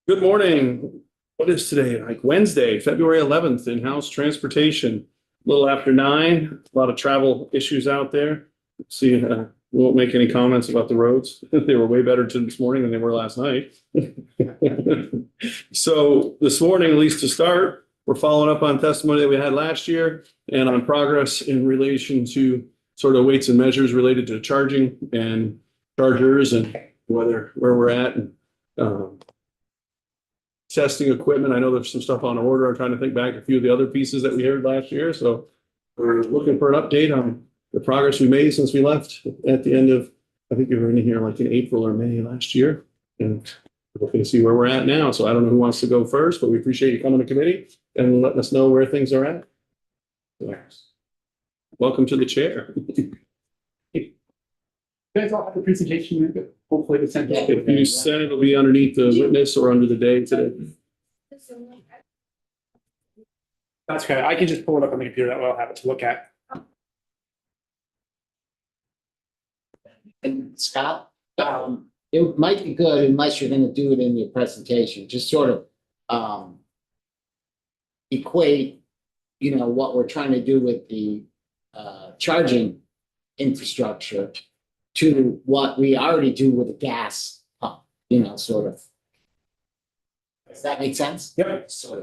Good morning. What is today? Like Wednesday, February 11th, in-house transportation. A little after 9, a lot of travel issues out there. See, we won't make any comments about the roads. They were way better this morning than they were last night. So this morning, at least to start, we're following up on testimony that we had last year and on progress in relation to sort of weights and measures related to charging and chargers and where we're at. And, testing equipment. I know there's some stuff on order. I'm trying to think back a few of the other pieces that we heard last year. So we're looking for an update on the progress we made since we left at the end of, I think you were in here like in April or May last year. And we're looking to see where we're at now. So I don't know who wants to go first, but we appreciate you coming to committee and letting us know where things are at. So, welcome to the chair. You guys all have the presentation, hopefully it's sent out. If you send it, it'll be underneath the witness or under the date today. That's okay. I can just pull it up on the computer. That way I'll have it to look at. And Scott, it might be good unless you're gonna do it in your presentation, just sort of equate, what we're trying to do with the charging infrastructure to what we already do with a gas pump, sort of. Does that make sense? Yep. Sort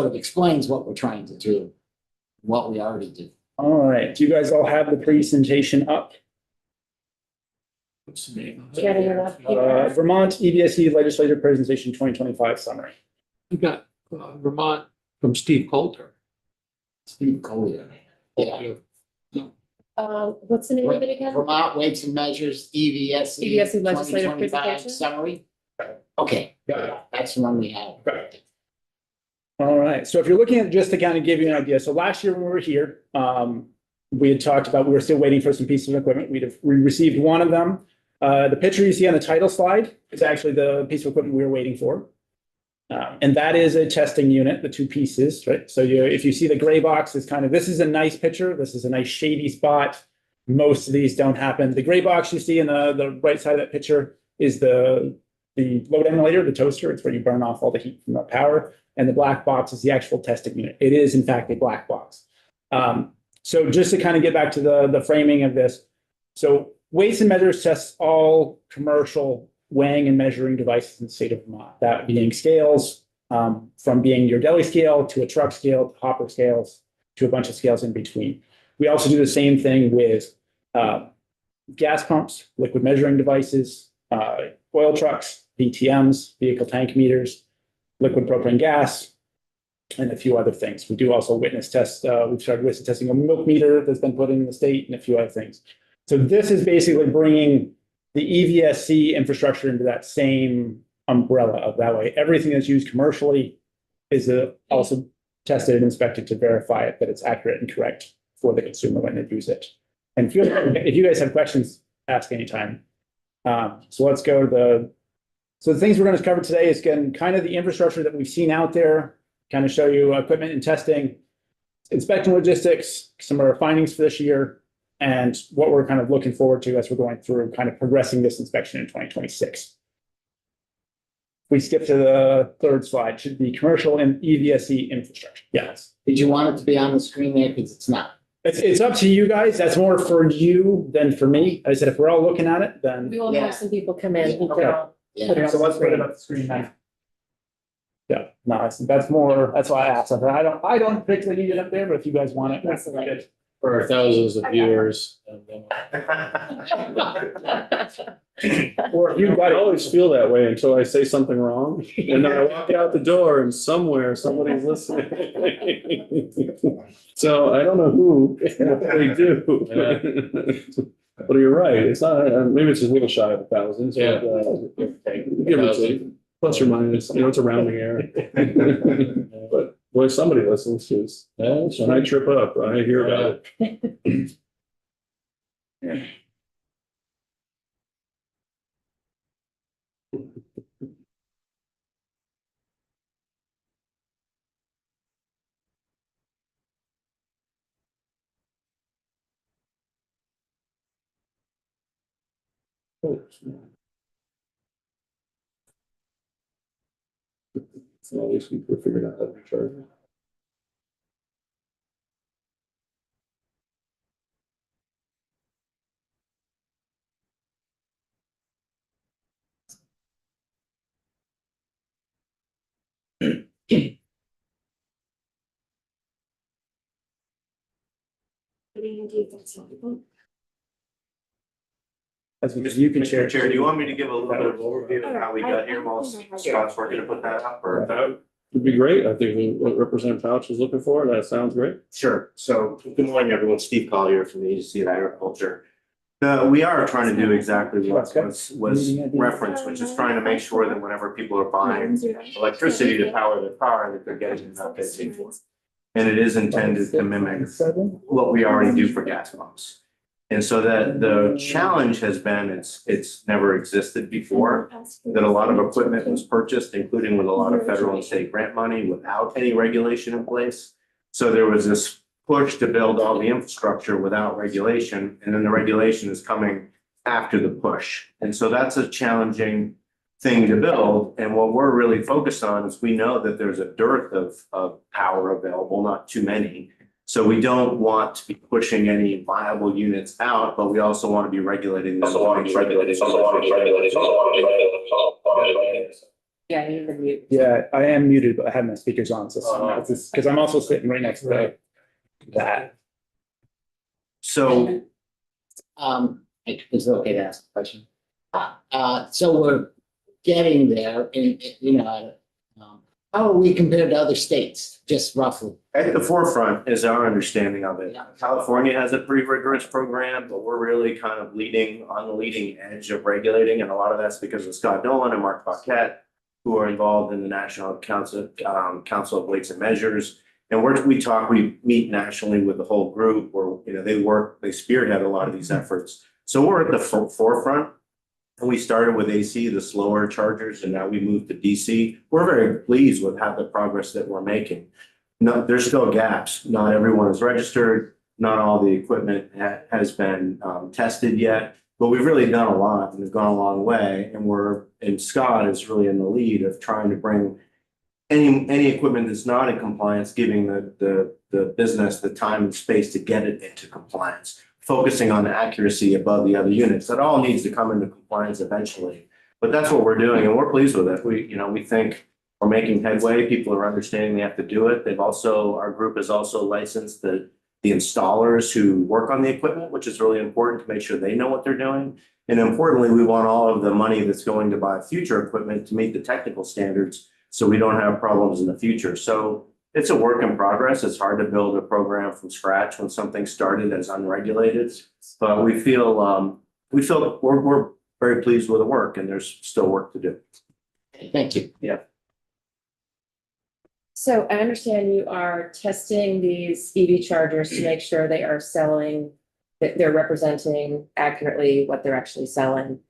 of explains what we're trying to do, what we already do. All right. Do you guys all have the presentation up? Getting it up here. Vermont EVSE Legislative Presentation 2025 Summary. We got Vermont from Steve Coulter. Steve Collier. Yeah. What's the name of it again? Vermont Weights and Measures, EVSE. EVSE legislative 2025 presentation? Summary. Okay, Yeah. that's the one we have. Right. All right. So if you're looking at just to kind of give you an idea. So last year when we were here, we had talked about, we were still waiting for some pieces of equipment. We received one of them. The picture you see on the title slide is actually the piece of equipment we were waiting for. And that is a testing unit, the two pieces, right? So if you see the gray box is this is a nice picture. This is a nice shady spot. Most of these don't happen. The gray box you see in the right side of that picture is the load emulator, the toaster. It's where you burn off all the heat from the power. And the black box is the actual testing unit. It is in fact a black box. So just to kind of get back to the framing of this. So Weights and Measures tests all commercial weighing and measuring devices in the state of Vermont, that being scales, from being your deli scale to a truck scale, to hopper scales, to a bunch of scales in between. We also do the same thing with gas pumps, liquid measuring devices, oil trucks, VTMs, vehicle tank meters, liquid propane gas, and a few other things. We do also witness tests. We've started witness testing a milk meter that's been put in the state and a few other things. So this is basically bringing the EVSE infrastructure into that same umbrella of that way. Everything that's used commercially is also tested and inspected to verify it, that it's accurate and correct for the consumer when they use it. And if you guys have questions, ask anytime. So let's go to the things we're going to cover today is kind of the infrastructure that we've seen out there, kind of show you equipment and testing, inspection logistics, some of our findings for this year, and what we're kind of looking forward to as we're going through kind of progressing this inspection in 2026. If we skip to the third slide, should be commercial and EVSE infrastructure. Yes. Did you want it to be on the screen there? Because it's not. It's up to you guys. That's more for you than for me. I said, if we're all looking at it, then. We will have some people come in who Okay. don't. Yeah. So let's put it up the screen then. Yeah, no, that's why I asked. I don't particularly need it up there, but if you guys want it, that's good. For thousands of viewers. Or if you've got I it. always feel that way until I say something wrong. And then I walk out the door and somewhere somebody's listening. So I don't know who, if they do. But you're right. It's not, maybe it's just a little shy of 1,000. So, Yeah. give or take, plus or minus, it's a rounding error. But boy, somebody listens because when I trip up, I hear about it. So at least we're figuring out how to charge it. As you can share. Mr. Chair, do you want me to give a little bit of overview of how we got here while Scott's working to put that up, or? That would be great. I think what Representative Pouch is looking for, that sounds great. Sure. So good morning, everyone. Steve Collier from the Agency of Agriculture. We are trying to do exactly what was referenced, which is trying to make sure that whenever people are buying electricity to power their car, that they're getting enough they pay for. And it is intended to mimic what we already do for gas pumps. And so that the challenge has been, it's never existed before, that a lot of equipment was purchased, including with a lot of federal and state grant money without any regulation in place. So there was this push to build all the infrastructure without regulation, and then the regulation is coming after the push. And so that's a challenging thing to build. And what we're really focused on is we know that there's a dearth of power available, not too many. So we don't want to be pushing any viable units out, but we also want to be regulating them. Yeah, you can mute. Yeah, I am muted, but I have my speakers on, so because I'm also sitting right next to that. So Is it okay to ask a question? So we're getting there in, how are we compared to other states, just roughly? at the forefront is our understanding of it. Yeah. California has a pretty rigorous program, but we're really kind of on the leading edge of regulating. And a lot of that's because of Scott Nolan and Mark Paquette, who are involved in the National Council of Weights and Measures. And we meet nationally with the whole group, where, they spearhead a lot of these efforts. So we're at the forefront. And we started with AC, the slower chargers, and now we moved to DC. We're very pleased with how the progress that we're making. No, there's still gaps. Not everyone is registered. Not all the equipment has been tested yet, but we've really done a lot and we've gone a long way. And Scott is really in the lead of trying to bring any equipment that's not in compliance, giving the business the time and space to get it into compliance, focusing on the accuracy above the other units. That all needs to come into compliance eventually. But that's what we're doing, and we're pleased with it. We think we're making headway. People are understanding they have to do it. Our group has also licensed the installers who work on the equipment, which is really important to make sure they know what they're doing. And importantly, we want all of the money that's going to buy future equipment to meet the technical standards so we don't have problems in the future. So it's a work in progress. It's hard to build a program from scratch when something started as unregulated, but we feel we're very pleased with the work, and there's still work to do. Thank you. Yeah. So I understand you are testing these EV chargers to make sure they are selling, that they're representing accurately what they're actually selling.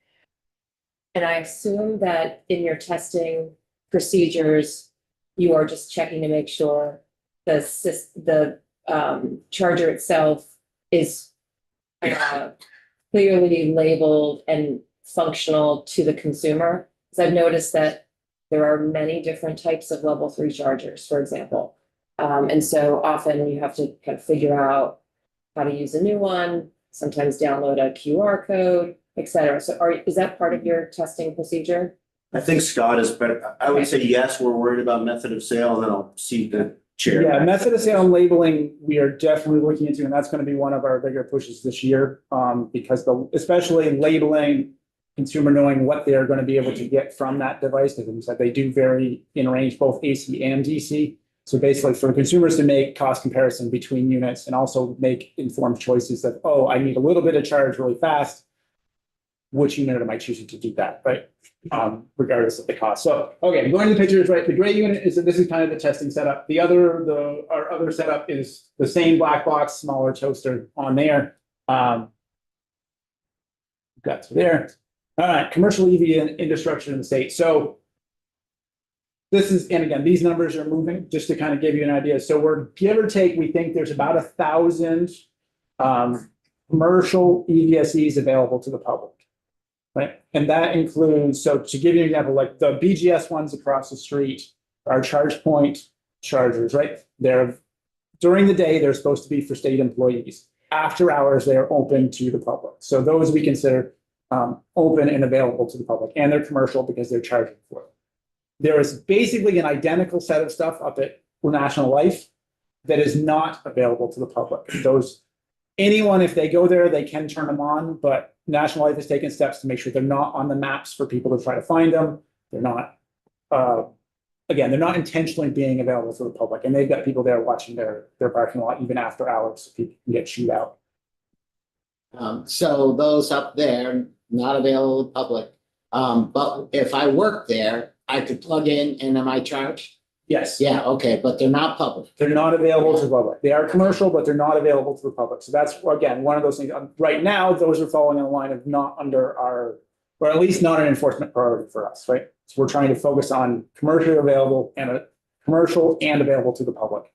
And I assume that in your testing procedures, you are just checking to make sure the charger itself is clearly labeled and functional to the consumer. Because I've noticed that there are many different types of level 3 chargers, for example. And so often you have to kind of figure out how to use a new one, sometimes download a QR code, et cetera. So is that part of your testing procedure? I think Scott is better. I would say yes, we're worried about method of sale, and then I'll see the chair. Yeah, method of sale and labeling, we are definitely looking into, and that's going to be one of our bigger pushes this year. Because especially in labeling, consumer knowing what they're going to be able to get from that device, because as you said, they do vary in range, both AC and DC. So basically for consumers to make cost comparison between units and also make informed choices that, oh, I need a little bit of charge really fast. Which unit am I choosing to do that, right? Regardless of the cost. So, okay, going to the pictures, right? The gray unit is, this is kind of the testing setup. Our other setup is the same black box, smaller toaster on there. Got to there. All right, commercial EV infrastructure in the state. So this is, and again, these numbers are moving just to kind of give you an idea. So we're give or take, we think there's about 1,000 commercial EVSEs available to the public. Right. And that includes, so to give you an example, like the BGS ones across the street, our charge point chargers, right? They're, during the day, they're supposed to be for state employees. After hours, they are open to the public. So those we consider open and available to the public, and they're commercial because they're charging for it. There is basically an identical set of stuff up at National Life that is not available to the public. Those, anyone, if they go there, they can turn them on, but National Life has taken steps to make sure they're not on the maps for people to try to find them. They're not, again, they're not intentionally being available to the public, and they've got people there watching their parking lot even after hours, so people can get chewed out. So those up there, not available to the public. But if I work there, I could plug in and am I charged? Yes. Yeah, okay, but they're not public. They're not available to the public. They are commercial, but they're not available to the public. So that's, again, one of those things. Right now, those are falling in the line of not under our, or at least not an enforcement priority for us, right? So we're trying to focus on commercially available and commercial and available to the public.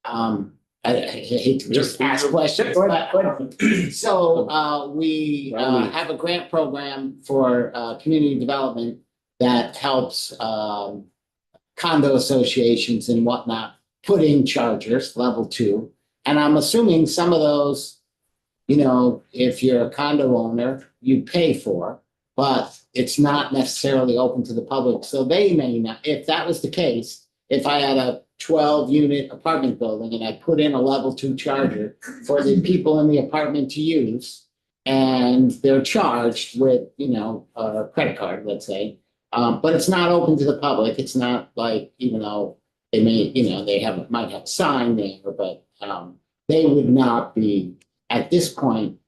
I hate to just ask questions, Go ahead, go ahead. but so we have a grant program for community development that helps condo associations and whatnot put in chargers, level 2. And I'm assuming some of those, you know, if you're a condo owner, you pay for, but it's not necessarily open to the public. So they may not, if that was the case, if I had a 12-unit apartment building and I put in a level 2 charger for the people in the apartment to use, and they're charged with, you know, a credit card, let's say, but it's not open to the public. It's not like, even though they may, you know, they might have a sign there, but they would not be at this point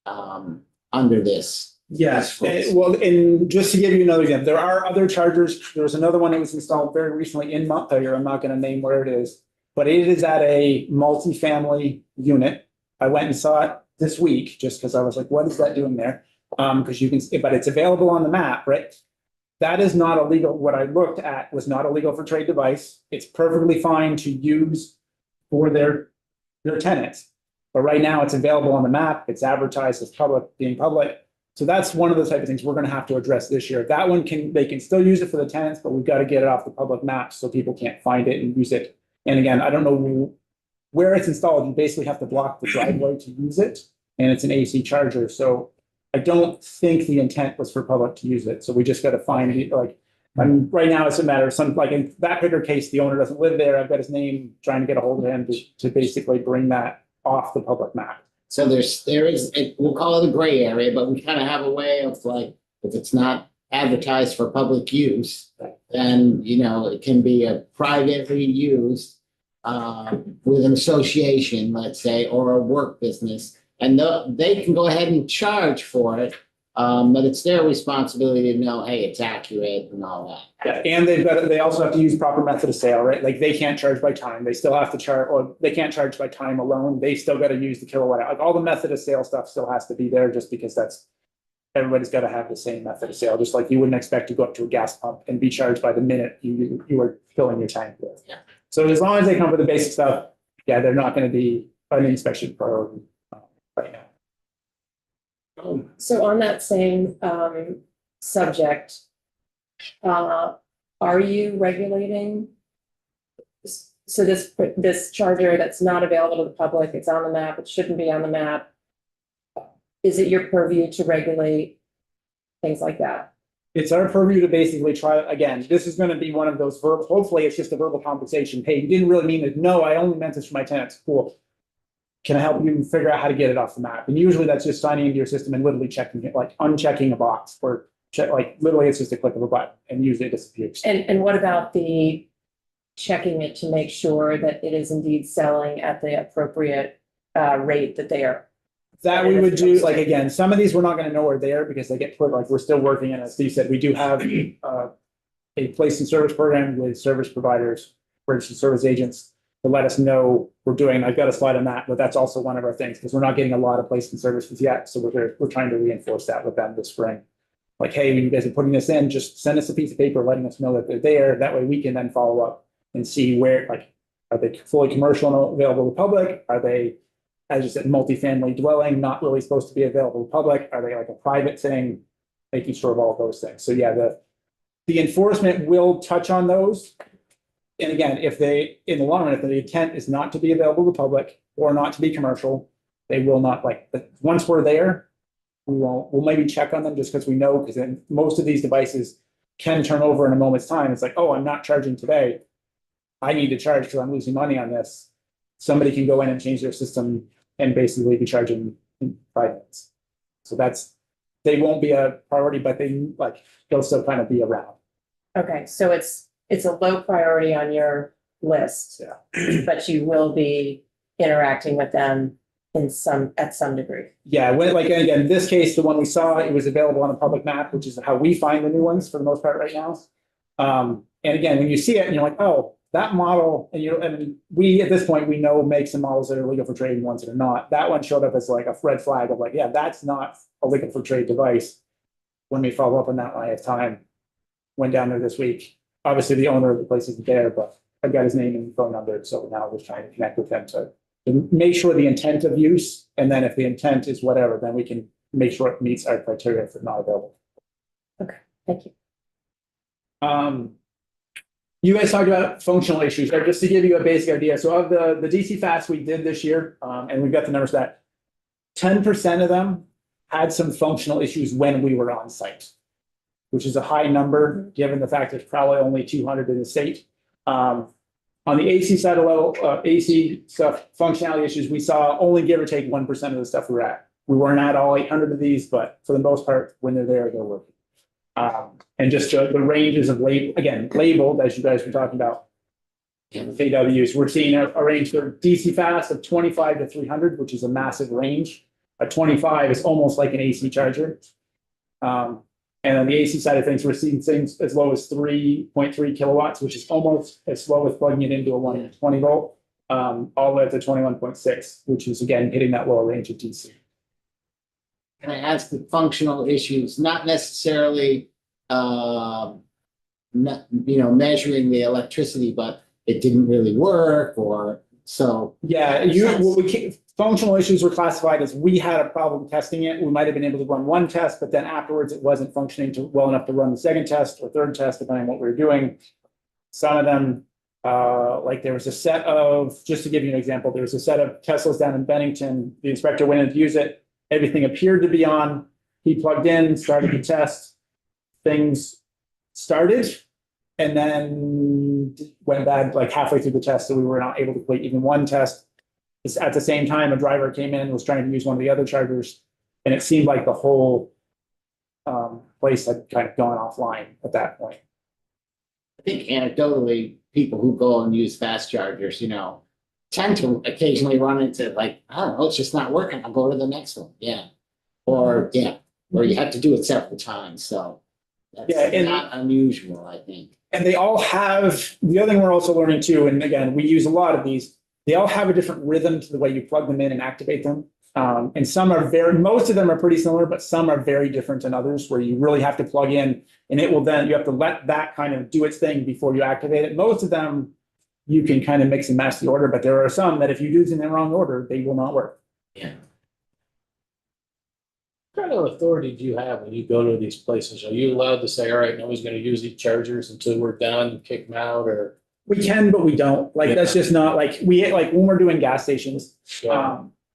under this. Yes, well, and just to give you another example, there are other chargers. There was another one that was installed very recently in Montpelier. I'm not going to name where it is, but it is at a multifamily unit. I went and saw it this week just because I was like, what is that doing there? Because you can, but it's available on the map, right? That is not illegal. What I looked at was not illegal for trade device. It's perfectly fine to use for their tenants. But right now it's available on the map. It's advertised as public, being public. So that's one of the type of things we're going to have to address this year. That one they can still use it for the tenants, but we've got to get it off the public maps so people can't find it and use it. And again, I don't know where it's installed. You basically have to block the driveway to use it, and it's an AC charger. So I don't think the intent was for public to use it. So we just got to find it. Like, I mean, right now it's a matter of some, like in that particular case, the owner doesn't live there. I've got his name, trying to get a hold of him to basically bring that off the public map. So there is, we'll call it a gray area, but we kind of have a way of like, if it's not advertised for public use, then, you know, it can be a privately used with an association, let's say, or a work business. And they can go ahead and charge for it, but it's their responsibility to know, hey, it's accurate and all that. Yeah, and they also have to use proper method of sale, right? Like they can't charge by time. They still have to charge, or they can't charge by time alone. They still got to use the kilowatt. Like all the method of sale stuff still has to be there, just because everybody's got to have the same method of sale. Just like you wouldn't expect to go up to a gas pump and be charged by the minute you were filling your tank with. Yeah. So as long as they come with the basic stuff, yeah, they're not going to be an inspection priority right now. So on that same subject, are you regulating? So this charger that's not available to the public, it's on the map, it shouldn't be on the map. Is it your purview to regulate things like that? It's our purview to basically try, again, this is going to be one of those verbal, hopefully it's just a verbal compensation. Hey, you didn't really mean it. No, I only meant this for my tenants. Cool. Can I help you figure out how to get it off the map? And usually that's just signing into your system and literally checking it, like unchecking a box, or like literally it's just a click of a button and usually it disappears. And what about the checking it to make sure that it is indeed selling at the appropriate rate that they are? That we would do, like, again, some of these we're not going to know are there because they get put, like, we're still working, and as Steve said, we do have a place and service program with service providers, registered service agents, to let us know we're doing. I've got a slide on that, but that's also one of our things, because we're not getting a lot of placement services yet. So we're trying to reinforce that with them this spring. Like, hey, when you guys are putting this in, just send us a piece of paper letting us know that they're there. That way we can then follow up and see where, like, are they fully commercial and available to the public? Are they, as you said, multifamily dwelling, not really supposed to be available to the public? Are they like a private thing? Making sure of all of those things. So yeah, the enforcement will touch on those. And again, if they, in the long run, if the intent is not to be available to the public or not to be commercial, they will not but once we're there, we'll maybe check on them just because we know, because then most of these devices can turn over in a moment's time. It's like, oh, I'm not charging today. I need to charge because I'm losing money on this. Somebody can go in and change their system and basically be charging in 5 minutes. So they won't be a priority, but they'll still kind of be around. Okay, so it's a low priority on your list. Yeah. But you will be interacting with them at some degree. Yeah, again, this case, the one we saw, it was available on a public map, which is how we find the new ones for the most part right now. And again, when you see it and you're like, oh, that model, and we, at this point, we know makes and models that are legal for trade and ones that are not. That one showed up as like a red flag of like, yeah, that's not a legal for trade device. When we follow up on that, I have time. Went down there this week. Obviously, the owner of the place isn't there, but I've got his name and phone number, so now we're trying to connect with him to make sure the intent of use, and then if the intent is whatever, then we can make sure it meets our criteria for not available. Thank you. You guys talked about functional issues, just to give you a basic idea. So of the DC fast we did this year, and we've got the numbers that 10% of them had some functional issues when we were on site, which is a high number, given the fact there's probably only 200 in the state. On the AC side of level, AC stuff, functionality issues, we saw only give or take 1% of the stuff we were at. We weren't at all 800 of these, but for the most part, when they're there, they're working. And just the ranges of labeled, as you guys were talking about, KWs, we're seeing a range for DC fast of 25 to 300, which is a massive range. A 25 is almost like an AC charger. And on the AC side of things, we're seeing things as low as 3.3 kilowatts, which is almost as slow as plugging it into a 120 volt, all the way up to 21.6, which is again hitting that lower range of DC. Can I ask the functional issues, not necessarily, measuring the electricity, but it didn't really work or so? Yeah, functional issues were classified as we had a problem testing it. We might have been able to run one test, but then afterwards it wasn't functioning well enough to run the second test or third test, depending on what we were doing. Some of them, like there was a set of, just to give you an example, there was a set of Teslas down in Bennington. The inspector went in to use it. Everything appeared to be on. He plugged in, started the test. Things started and then went bad like halfway through the test. So we were not able to complete even one test. At the same time, a driver came in, was trying to use one of the other chargers, and it seemed like the whole place had kind of gone offline at that point. I think anecdotally, people who go and use fast chargers, tend to occasionally run into like, I don't know, it's just not working. I'll go to the next one. Yeah. Or you have to do it several times. So that's not unusual, I think. And they all have, the other thing we're also learning too, and again, we use a lot of these, they all have a different rhythm to the way you plug them in and activate them. And some are most of them are pretty similar, but some are very different than others where you really have to plug in and it will then, you have to let that kind of do its thing before you activate it. Most of them, you can kind of mix and match the order, but there are some that if you do it in the wrong order, they will not work. Yeah. What kind of authority do you have when you go to these places? Are you allowed to say, all right, nobody's going to use these chargers until we're done, kick them out, or? We can, but we don't. That's just not when we're doing gas stations.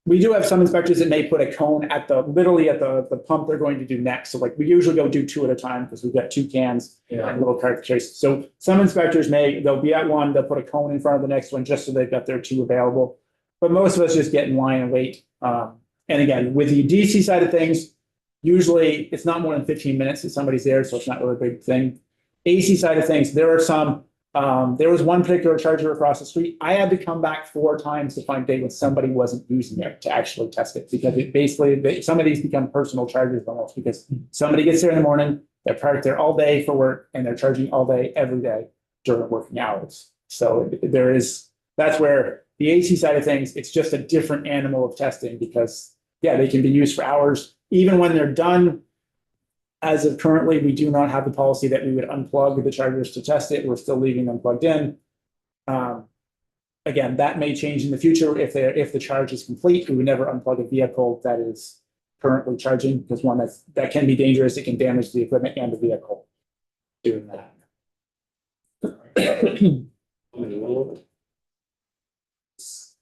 We do have some inspectors that may put a cone literally at the pump they're going to do next. So we usually go do 2 at a time because we've got 2 cans and little cartridges. So some inspectors they'll be at one, they'll put a cone in front of the next one just so they've got their 2 available. But most of us just get in line and wait. And again, with the DC side of things, usually it's not more than 15 minutes that somebody's there, so it's not really a big thing. AC side of things, there are some. There was one particular charger across the street. I had to come back 4 times to find a day when somebody wasn't using it to actually test it because it basically, some of these become personal chargers almost because somebody gets there in the morning, they're parked there all day for work and they're charging all day, every day during working hours. So that's where the AC side of things, it's just a different animal of testing because they can be used for hours. Even when they're done, as of currently, we do not have the policy that we would unplug the chargers to test it. We're still leaving them plugged in. Again, that may change in the future if the charge is complete. We would never unplug a vehicle that is currently charging because one that can be dangerous. It can damage the equipment and the vehicle doing that.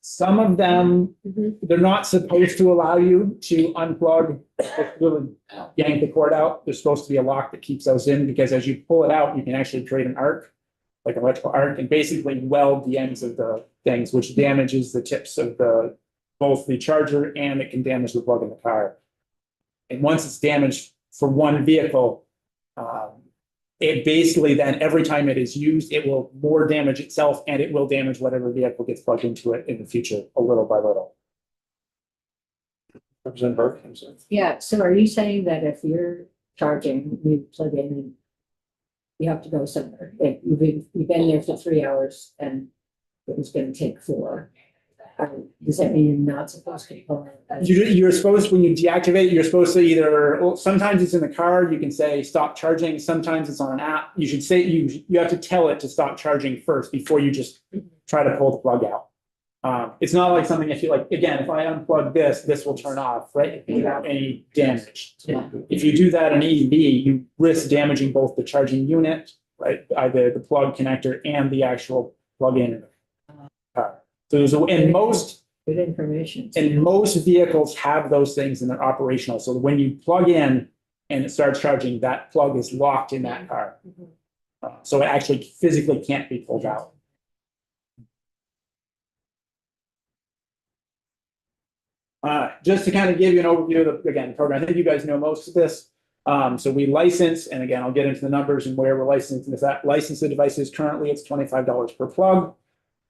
Some of them, Mhm. they're not supposed to allow you to unplug, really yank the cord out. There's supposed to be a lock that keeps those in, because as you pull it out, you can actually create an arc, like an electrical arc, and basically weld the ends of the things, which damages the tips of both the charger, and it can damage the plug in the car. And once it's damaged for one vehicle, it basically then, every time it is used, it will more damage itself, and it will damage whatever vehicle gets plugged into it in the future, a little by little. Representative Burke, I'm sorry. Yeah, so are you saying that if you're charging, you plug in and you have to go somewhere, like you've been there for 3 hours and it was gonna take 4? Does that mean you're not supposed to pull it? You're supposed, when you deactivate, you're supposed to either, well, sometimes it's in the car, you can say stop charging, sometimes it's on an app. You should say, you have to tell it to stop charging first before you just try to pull the plug out. It's not like something, if you like, again, if I unplug this will turn off, right? Without any damage. Yeah. If you do that in EV, you risk damaging both the charging unit, right? Either the plug connector and the actual plug-in car. So there's and Good information. most vehicles have those things and they're operational. So when you plug in and it starts charging, that plug is locked in that car. So it actually physically can't be pulled out. Just to kind of give you an overview of the, again, the program, I think you guys know most of this. So we license, and again, I'll get into the numbers and where we're licensing this at. License the devices currently, it's $25 per plug.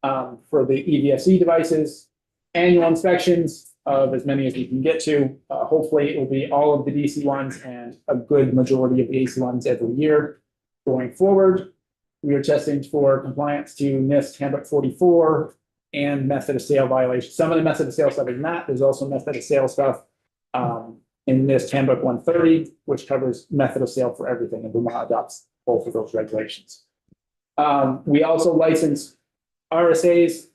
For the EVSE devices, annual inspections of as many as we can get to. Hopefully it will be all of the DC ones and a good majority of the AC ones every year. Going forward, we are testing for compliance to NIST Handbook 44 and method of sale violations. Some of the method of sale stuff is not. There's also method of sale stuff in NIST Handbook 130, which covers method of sale for everything, and Vermont adopts both of those regulations. We also license RSAs,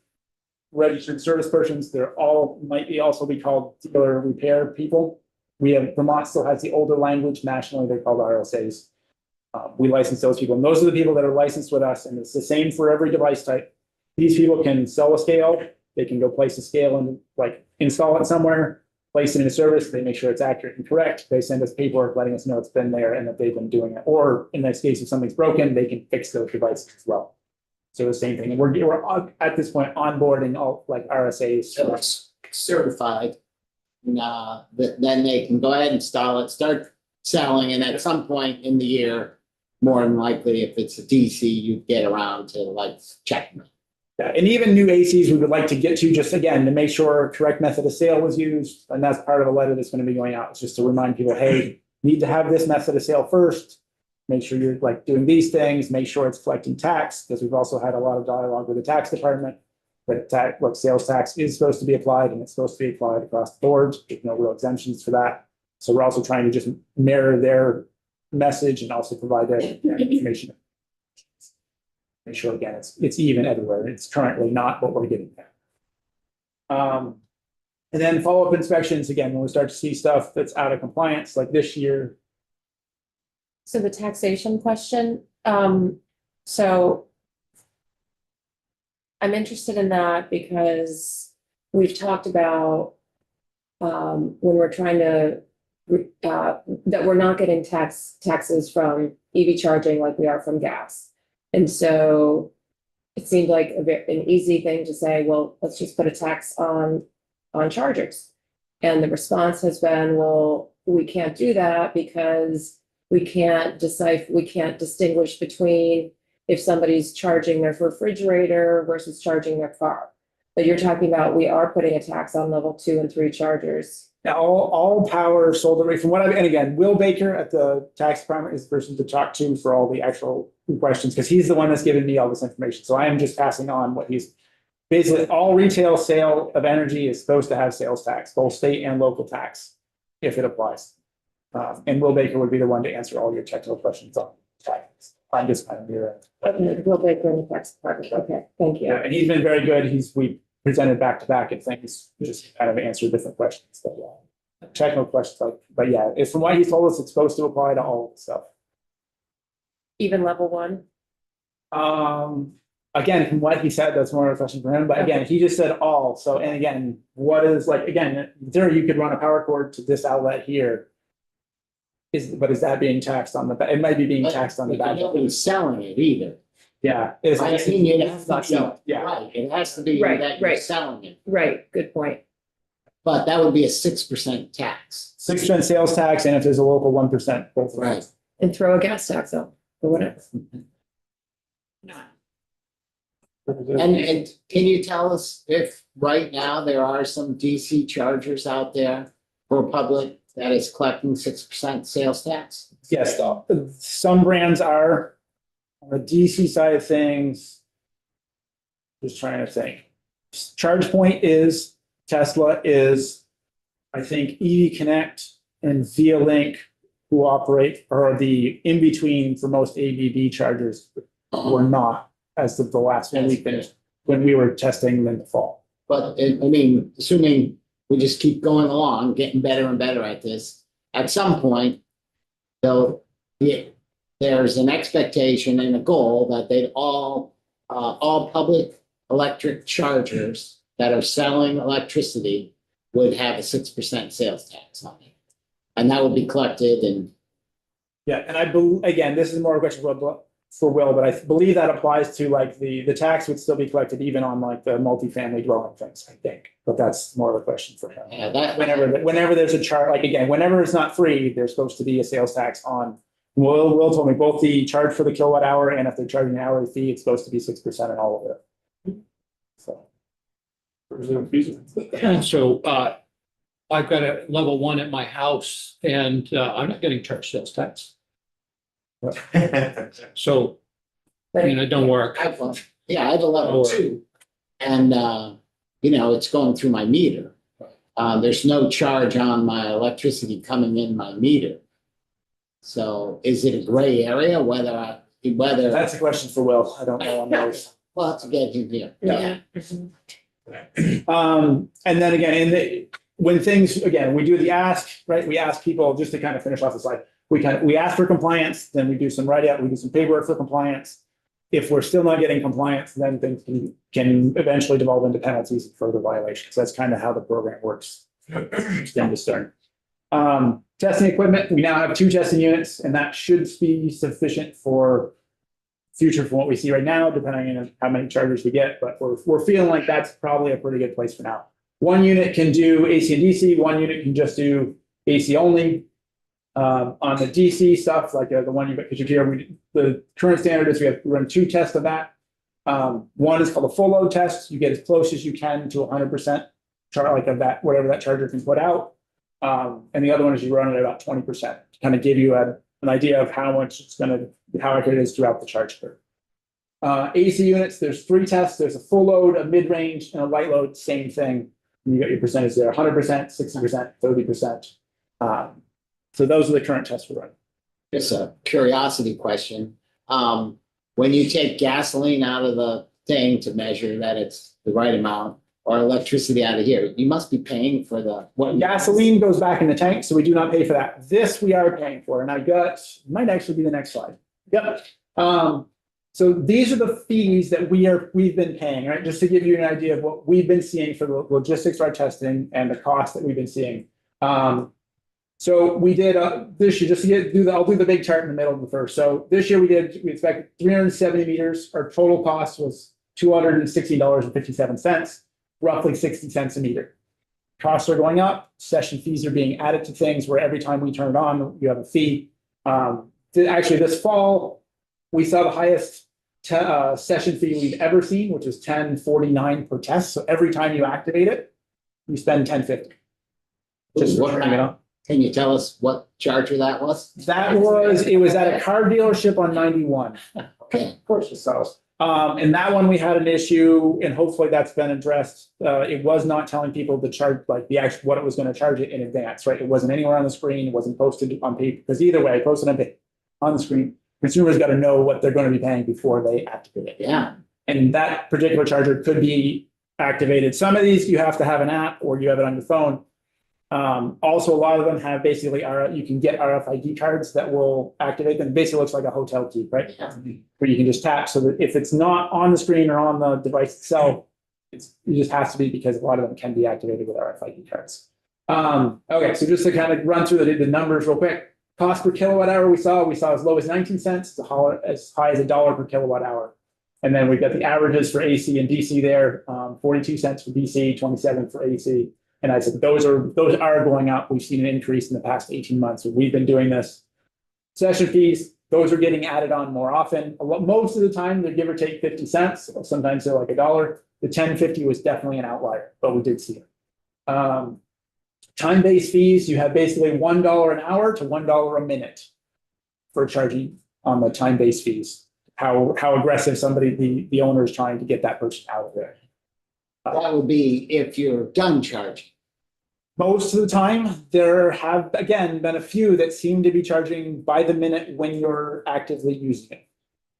registered service persons. They're all, might be also be called dealer repair people. Vermont still has the older language. Nationally, they're called RSAs. We license those people, and those are the people that are licensed with us, and it's the same for every device type. These people can sell a scale. They can go place a scale and like install it somewhere, place it in a service. They make sure it's accurate and correct. They send us paperwork letting us know it's been there and that they've been doing it. Or in this case, if something's broken, they can fix those devices as well. So the same thing, and we're at this point onboarding all like RSAs. So it's certified. Then they can go ahead and install it, start selling, and at some point in the year, more than likely, if it's a DC, you get around to like checking them. Yeah, and even new ACs we would like to get to, just again, to make sure correct method of sale was used. And that's part of a letter that's going to be going out. It's just to remind people, hey, need to have this method of sale first. Make sure you're like doing these things, make sure it's collecting tax, because we've also had a lot of dialogue with the tax department. But look, sales tax is supposed to be applied, and it's supposed to be applied across the board. There's no real exemptions for that. So we're also trying to just mirror their message and also provide that information. Make sure again, it's even everywhere. It's currently not what we're getting there. And then follow-up inspections, again, when we start to see stuff that's out of compliance, like this year. So the taxation question, so I'm interested in that because we've talked about when we're trying to that we're not getting taxes from EV charging like we are from gas. And so it seemed like an easy thing to say, well, let's just put a tax on chargers. And the response has been, well, we can't do that because we can't distinguish between if somebody's charging their refrigerator versus charging their car. But you're talking about, we are putting a tax on level 2 and 3 chargers. Now, all power sold away from and again, Will Baker at the tax department is the person to talk to for all the actual questions, because he's the one that's given me all this information. So I am just passing on what he's basically, all retail sale of energy is supposed to have sales tax, both state and local tax, if it applies. And Will Baker would be the one to answer all your technical questions on tax. I'm just kind of here. Okay, Will Baker in the tax department. Okay, thank you. Yeah, and he's been very good. We presented back to back at things, just kind of answer different questions. But yeah, technical questions, but yeah, it's from what he told us, it's supposed to apply to all of the stuff. Even level 1? again, from what he said, that's more of a question for him, but again, he just said all, so, and again, what is like, again, in theory, you could run a power cord to this outlet here. But is that being taxed on the, it might be being taxed on the back, Nobody's selling it either. yeah. It's- I mean, it has it's not to be, selling, yeah, right, it has to be Right, that you're right. selling it, Right, good point. but that would be a 6% tax. 6% sales tax, and if there's a local 1%. Right. And throw a gas tax on, or whatever. And can you tell us if right now there are some DC chargers out there for public that is collecting 6% sales tax? Yes, some brands are, on the DC side of things. Just trying to think. ChargePoint is, Tesla is, I think EV Connect and Via Link, who operate, are the in-between for most ABB chargers, were not as of the last one we finished, when we were testing in the fall. But I mean, assuming we just keep going along, getting better and better at this, at some point, though, there's an expectation and a goal that they'd all public electric chargers that are selling electricity would have a 6% sales tax on it. And that would be collected and Yeah, and again, this is more a question for Will, but I believe that applies to like the tax would still be collected even on like the multifamily dwelling things, I think. But that's more of a question for him. yeah, that. Whenever there's a charge, like again, whenever it's not free, there's supposed to be a sales tax on. Will told me both the charge for the kilowatt hour and if they're charging an hourly fee, it's supposed to be 6% on all of it. So. So I've got a level 1 at my house and I'm not getting charged sales tax. So, it don't work. I have a level 2. And, it's going through my meter. There's no charge on my electricity coming in my meter. So is it a gray area whether That's a question for Will. I don't know on those. well, that's a good idea. Yeah. And then again, when things, again, we do the ask, right? We ask people just to kind of finish off the slide. We ask for compliance, then we do some write-up, we do some paperwork for compliance. If we're still not getting compliance, then things can eventually devolve into penalties and further violations. That's kind of how the program works. Stand to start. Testing equipment, we now have 2 testing units, and that should be sufficient for future from what we see right now, depending on how many chargers we get, but we're feeling like that's probably a pretty good place for now. 1 unit can do AC and DC, 1 unit can just do AC only. On the DC stuff, like the one you pictured here, the current standard is we run 2 tests of that. One is called a full load test. You get as close as you can to 100% charge, like of that, whatever that charger can put out. And the other one is you run it at about 20% to kind of give you an idea of how much how accurate it is throughout the charge curve. AC units, there's 3 tests. There's a full load, a mid-range, and a light load, same thing. And you got your percentage there, 100%, 60%, 30%. So those are the current tests we're running. Just a curiosity question. When you take gasoline out of the thing to measure that it's the right amount, or electricity out of here, you must be paying for what Gasoline goes back in the tank, so we do not pay for that. This we are paying for, and might actually be the next slide. Yep. So these are the fees that we've been paying, right? Just to give you an idea of what we've been seeing for the logistics of our testing and the cost that we've been seeing. So we did this year, just to I'll do the big chart in the middle of the first. So this year we expected 370 meters. Our total cost was $260.57, roughly 60 cents a meter. Costs are going up. Session fees are being added to things where every time we turn it on, you have a fee. Actually, this fall, we saw the highest session fee we've ever seen, which is $10.49 per test. So every time you activate it, you spend $10.50. Just What- turning it on. Can you tell us what charger that was? It was at a car dealership on 91. Okay. Of course, so, and that one we had an issue and hopefully that's been addressed. It was not telling people the charge, like what it was going to charge it in advance, right? It wasn't anywhere on the screen. It wasn't posted on paper, because either way, I posted on the screen. Consumers got to know what they're going to be paying before they activate it. Yeah. And that particular charger could be activated. Some of these you have to have an app or you have it on your phone. Also, a lot of them have basically you can get RFID cards that will activate them. Basically looks like a hotel key, right? Where you can just tap so that if it's not on the screen or on the device itself, it just has to be because a lot of them can be activated with RFID cards. Okay, so just to kind of run through the numbers real quick. Cost per kilowatt hour we saw as low as 19 cents, as high as $1 per kilowatt hour. And then we've got the averages for AC and DC there, 42 cents for DC, 27 for AC. And I said, those are going up. We've seen an increase in the past 18 months. So we've been doing this. Session fees, those are getting added on more often. Most of the time, they're give or take 50 cents. Sometimes they're like $1. The 10.50 was definitely an outlier, but we did see it. Time-based fees, you have basically $1 an hour to $1 a minute for charging on the time-based fees. How aggressive the owner is trying to get that person out of there. That would be if you're done charging. Most of the time, there have, again, been a few that seem to be charging by the minute when you're actively using it.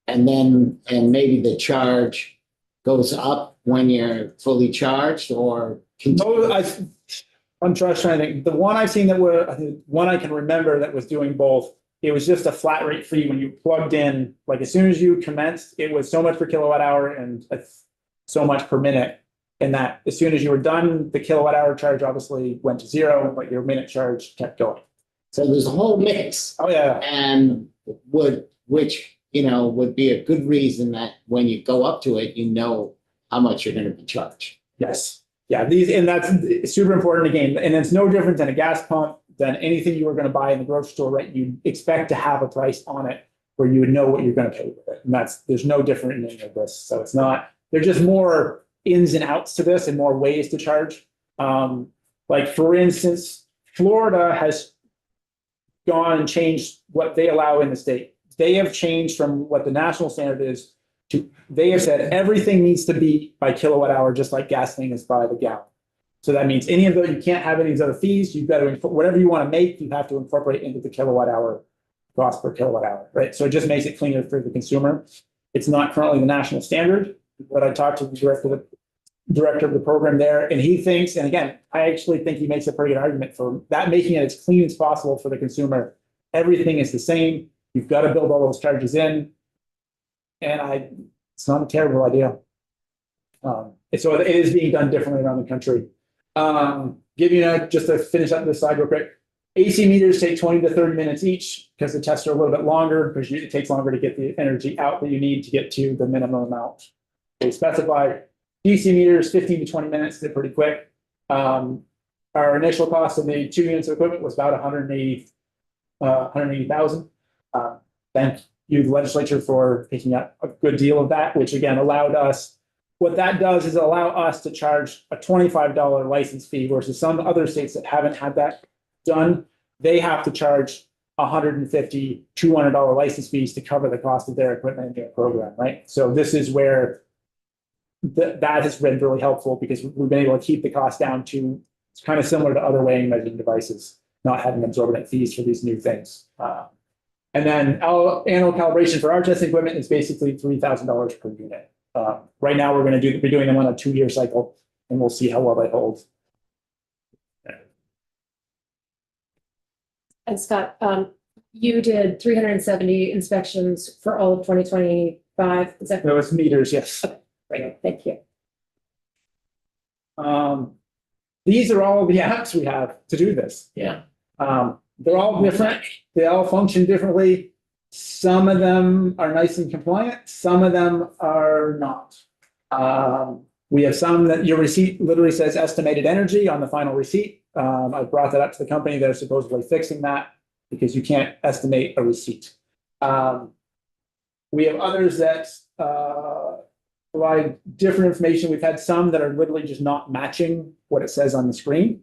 And maybe the charge goes up when you're fully charged or. I'm trying to think. The one I've seen one I can remember that was doing both, it was just a flat rate fee when you plugged in, like as soon as you commenced, it was so much per kilowatt hour and so much per minute. And that as soon as you were done, the kilowatt hour charge obviously went to zero, but your minute charge kept going. So there's a whole mix. Oh, yeah. And which would be a good reason that when you go up to it, you know how much you're going to be charged. Yes. Yeah. And that's super important again. And it's no different than a gas pump, than anything you were going to buy in the grocery store, right? You expect to have a price on it where you would know what you're going to pay with it. And there's no different in any of this. So it's not, there's just more ins and outs to this and more ways to charge. Like for instance, Florida has gone and changed what they allow in the state. They have changed from what the national standard is to, they have said everything needs to be by kilowatt hour, just like gasoline is by the gallon. So that means any of those, you can't have any of these other fees. You've got to, whatever you want to make, you have to incorporate into the kilowatt hour cost per kilowatt hour, right? So it just makes it cleaner for the consumer. It's not currently the national standard, but I talked to the director of the program there, and he thinks, and again, I actually think he makes a pretty good argument for that, making it as clean as possible for the consumer. Everything is the same. You've got to build all those charges in. And it's not a terrible idea. So it is being done differently around the country. Give you just to finish up this slide real quick. AC meters take 20 to 30 minutes each because the tests are a little bit longer because it takes longer to get the energy out that you need to get to the minimum amount they specify. DC meters, 15 to 20 minutes, they're pretty quick. Our initial cost of the 2 units of equipment was about $180,000. Thank you, the legislature, for picking up a good deal of that, which again allowed us. What that does is allow us to charge a $25 license fee versus some other states that haven't had that done. They have to charge $150, $200 license fees to cover the cost of their equipment in their program, right? So this is where that has been really helpful because we've been able to keep the cost down to, it's kind of similar to other weighing measuring devices, not having exorbitant fees for these new things. And then our annual calibration for our testing equipment is basically $3,000 per unit. Right now, we're going to be doing them on a 2-year cycle, and we'll see how well they hold. And Scott, you did 370 inspections for all of 2025. Is that There was meters, yes. right? Thank you. These are all the apps we have to do this. Yeah. They're all different. They all function differently. Some of them are nice and compliant. Some of them are not. We have some that your receipt literally says estimated energy on the final receipt. I brought that up to the company. They're supposedly fixing that because you can't estimate a receipt. We have others that provide different information. We've had some that are literally just not matching what it says on the screen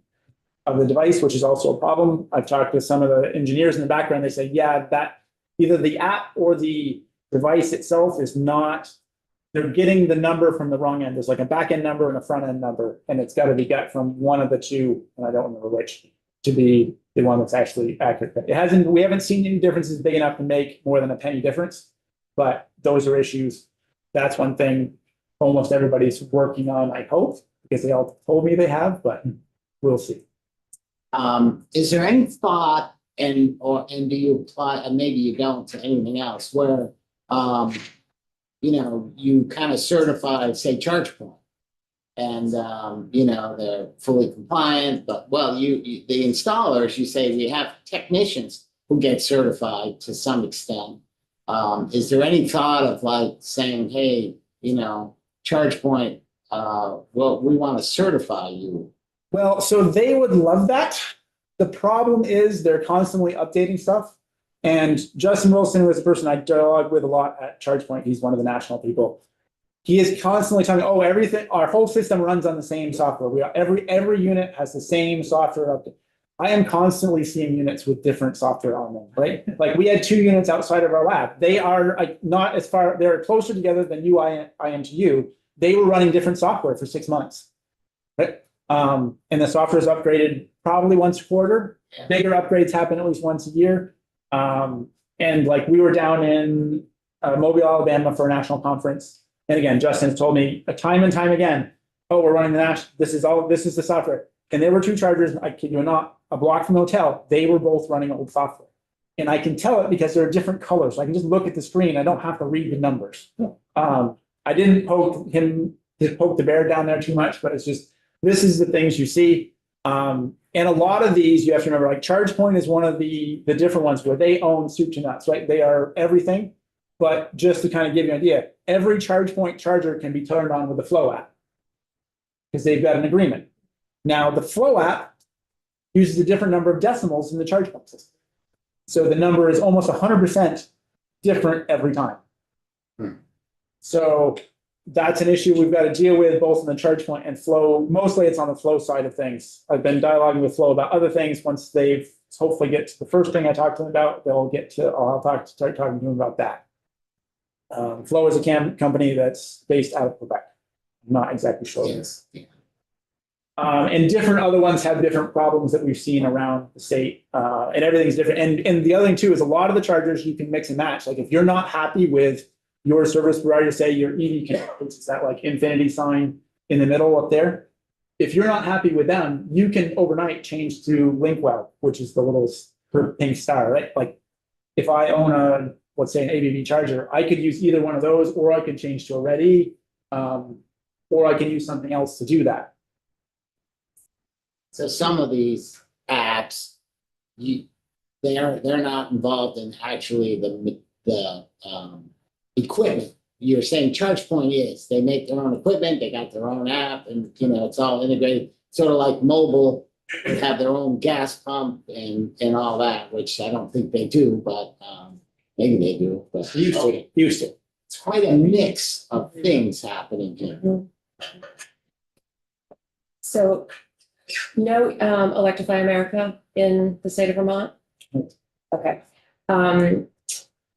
of the device, which is also a problem. I've talked to some of the engineers in the background. They say, yeah, that either the app or the device itself is not, they're getting the number from the wrong end. There's like a back end number and a front end number, and it's got to be got from one of the two, and I don't remember which, to be the one that's actually accurate. We haven't seen any differences big enough to make more than a penny difference, but those are issues. That's one thing almost everybody's working on, I hope, because they all told me they have, but we'll see. Is there any thought and do you apply, and maybe you don't to anything else where, you kind of certify, say, ChargePoint? And, they're fully compliant, but the installers, you say we have technicians who get certified to some extent. Is there any thought of like saying, hey, ChargePoint, we want to certify you? Well, so they would love that. The problem is they're constantly updating stuff. And Justin Wilson was a person I dialogue with a lot at ChargePoint. He's one of the national people. He is constantly telling me, oh, everything, our whole system runs on the same software. Every unit has the same software update. I am constantly seeing units with different software on them, right? Like we had 2 units outside of our lab. They are not as far, they're closer together than I am to you. They were running different software for 6 months, right? And the software is upgraded probably once a quarter. Bigger upgrades happen at least once a year. And like we were down in Mobile, Alabama for a national conference. And again, Justin's told me time and time again, oh, we're running this is the software. And there were 2 chargers, I kid you not, a block from the hotel. They were both running old software. And I can tell it because they're different colors. So I can just look at the screen. I don't have to read the numbers. I didn't poke the bear down there too much, but it's just, this is the things you see. And a lot of these, you have to remember, like ChargePoint is one of the different ones where they own soup to nuts, right? They are everything. But just to kind of give you an idea, every ChargePoint charger can be turned on with the Flow app because they've got an agreement. Now, the Flow app uses a different number of decimals in the ChargePoint system. So the number is almost 100% different every time. So that's an issue we've got to deal with both in the ChargePoint and Flow. Mostly it's on the Flow side of things. I've been dialoguing with Flow about other things. Once they've hopefully get to the first thing I talked to them about, I'll start talking to them about that. Flow is a company that's based out of Quebec. I'm not exactly sure. Yes. Yeah. And different other ones have different problems that we've seen around the state, and everything's different. And the other thing too is a lot of the chargers you can mix and match. Like if you're not happy with your service provider, say your EV connect, which is that like infinity sign in the middle up there. If you're not happy with them, you can overnight change to Linkwell, which is the little pink star, right? Like if I own let's say an ABB charger, I could use either one of those, or I could change to a Ready, or I can use something else to do that. So some of these apps, they're not involved in actually the equipment. You're saying ChargePoint is. They make their own equipment, they got their own app, and it's all integrated. Sort of like mobile, they have their own gas pump and all that, which I don't think they do, but maybe they do. But Used to. it's quite a mix of things happening here. So no Electrify America in the state of Vermont? Okay.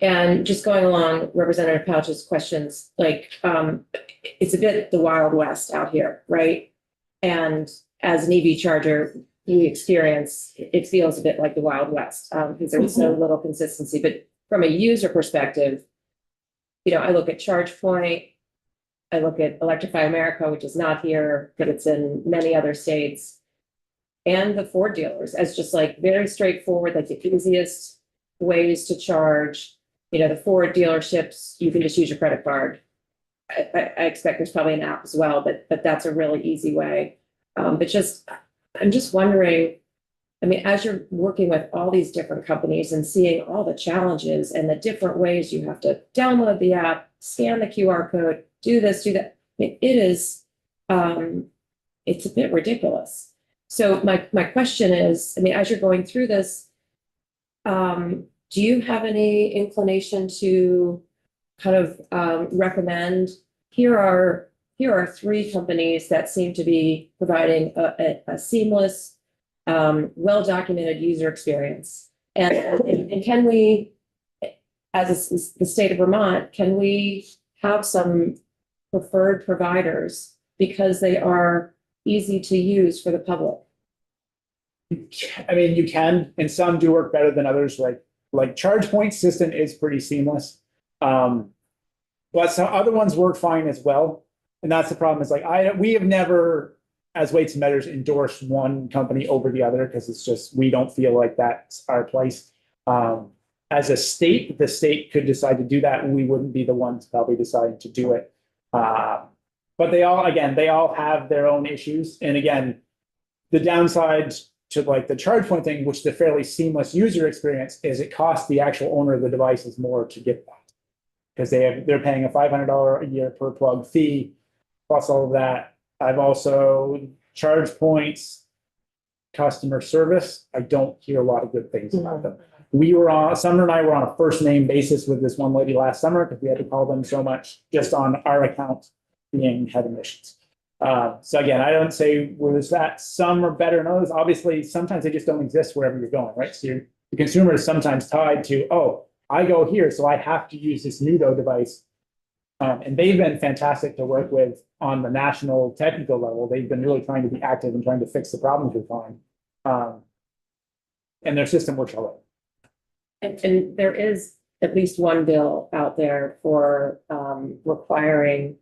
And just going along Representative Pouch's questions, like it's a bit the Wild West out here, right? And as an EV charger, you experience, it feels a bit like the Wild West because there's so little consistency. But from a user perspective, I look at ChargePoint, I look at Electrify America, which is not here, but it's in many other states, and the Ford dealers as just like very straightforward, like the easiest ways to charge. The Ford dealerships, you can just use your credit card. I expect there's probably an app as well, but that's a really easy way. I'm just wondering, as you're working with all these different companies and seeing all the challenges and the different ways you have to download the app, scan the QR code, do this, do that. It's a bit ridiculous. So my question is, as you're going through this, do you have any inclination to kind of recommend, here are 3 companies that seem to be providing a seamless, well-documented user experience. And can we, as the state of Vermont, can we have some preferred providers because they are easy to use for the public? You can, and some do work better than others. Like ChargePoint system is pretty seamless. But some other ones work fine as well. And that's the problem is we have never as Weights and Measures endorse one company over the other, because it's just, we don't feel like that's our place. As a state, the state could decide to do that, and we wouldn't be the ones probably deciding to do it. But they all, again, they all have their own issues, and again, the downside to like the charge point thing, which is a fairly seamless user experience, is it costs the actual owner of the devices more to get that. Because they're paying a $500 a year per plug fee, plus all of that. I've also charge points, customer service. I don't hear a lot of good things about them. Summer and I were on a first name basis with this one lady last summer because we had to call them so much just on our account being having issues. So again, I don't say was that some are better than others. Obviously, sometimes they just don't exist wherever you're going, right? So the consumer is sometimes tied to, oh, I go here, so I have to use this Nudo device. And they've been fantastic to work with on the national technical level. They've been really trying to be active and trying to fix the problems we find. And their system works all right. And there is at least one bill out there for requiring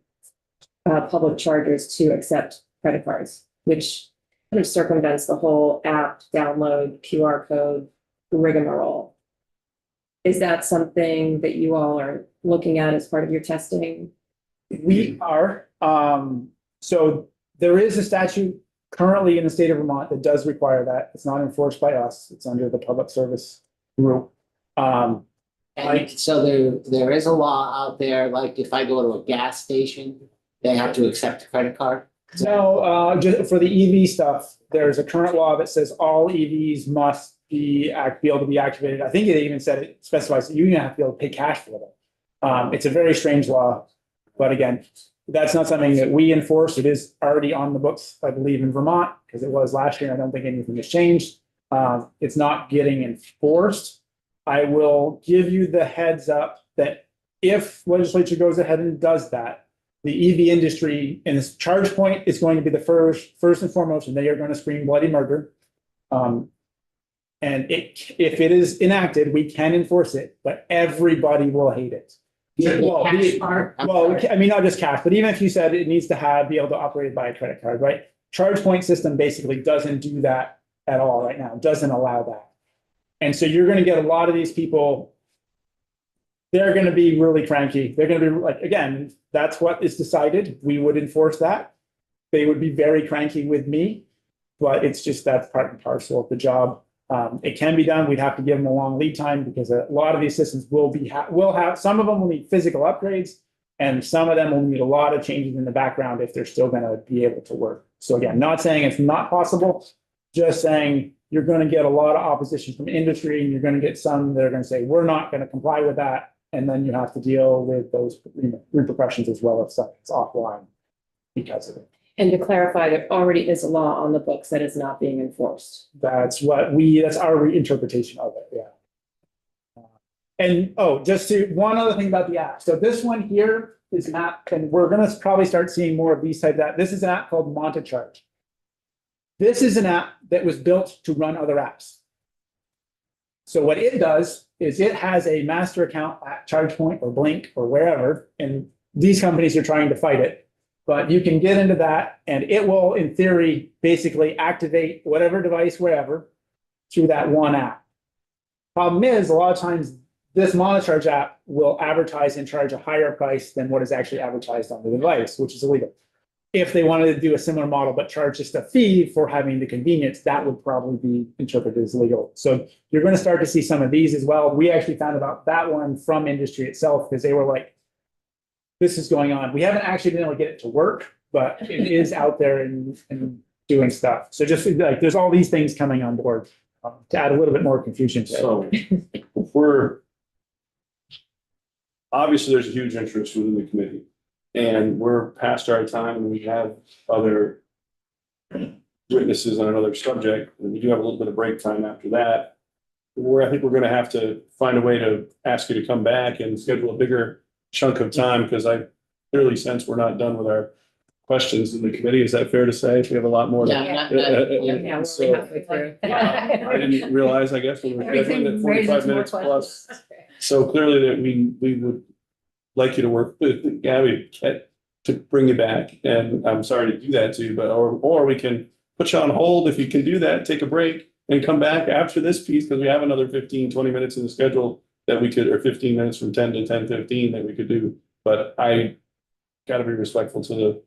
public chargers to accept credit cards, which kind of circumvents the whole app download QR code rigmarole. Is that something that you all are looking at as part of your testing? We are. So there is a statute currently in the state of Vermont that does require that. It's not enforced by us. It's under the public service group. And so there is a law out there, like if I go to a gas station, they have to accept a credit card. No, just for the EV stuff, there's a current law that says all EVs must be able to be activated. I think it even said it specifies that you have to be able to pay cash for them. It's a very strange law, but again, that's not something that we enforce. It is already on the books, I believe, in Vermont, because it was last year. I don't think anything has changed. It's not getting enforced. I will give you the heads up that if legislature goes ahead and does that, the EV industry and its charge point is going to be the first and foremost, and they are going to scream bloody murder. And if it is enacted, we can enforce it, but everybody will hate it. The cash part, I'm Well, sorry. I mean, not just cash, but even if you said it needs to be able to operate by a credit card, right? Charge point system basically doesn't do that at all right now, doesn't allow that. And so you're gonna get a lot of these people, they're gonna be really cranky. They're gonna be like, again, that's what is decided. We would enforce that. They would be very cranky with me, but it's just that's part and parcel of the job. It can be done. We'd have to give them a long lead time because a lot of these systems will have, some of them will need physical upgrades, and some of them will need a lot of changes in the background if they're still gonna be able to work. So again, not saying it's not possible, just saying you're gonna get a lot of opposition from industry, and you're gonna get some that are gonna say, we're not gonna comply with that. And then you have to deal with those repercussions as well if something's offline because of it. And to clarify, there already is a law on the books that is not being enforced. That's our reinterpretation of it, yeah. And one other thing about the app. So this one here is an app, and we're gonna probably start seeing more of these types of apps. This is an app called MontaCharge. This is an app that was built to run other apps. So what it does is it has a master account at ChargePoint or Blink or wherever, and these companies are trying to fight it. But you can get into that, and it will, in theory, basically activate whatever device, wherever, through that one app. Problem is, a lot of times, this MontaCharge app will advertise and charge a higher price than what is actually advertised on the device, which is illegal. If they wanted to do a similar model but charge just a fee for having the convenience, that would probably be interpreted as legal. So you're going to start to see some of these as well. We actually found about that one from industry itself because they were like, this is going on. We haven't actually been able to get it to work, but it is out there and doing stuff. So just like there's all these things coming on board to add a little bit more confusion to it. So obviously there's a huge interest within the committee. And we're past our time and we have other witnesses on another subject. And we do have a little bit of break time after that. I think we're gonna have to find a way to ask you to come back and schedule a bigger chunk of time, because I clearly sense we're not done with our questions in the committee. Is that fair to say? We have a lot more. Yeah, Yeah, So, we're halfway through. I didn't realize, I guess, we were Everything scheduling at 45 raises more minutes plus. questions. So clearly that we would like you to work with Gabby, get to bring you back, and I'm sorry to do that to you, but, or we can put you on hold if you can do that, take a break and come back after this piece, because we have another 15, 20 minutes in the schedule that we could, or 15 minutes from 10 to 10:15 that we could do, but I gotta be respectful to the,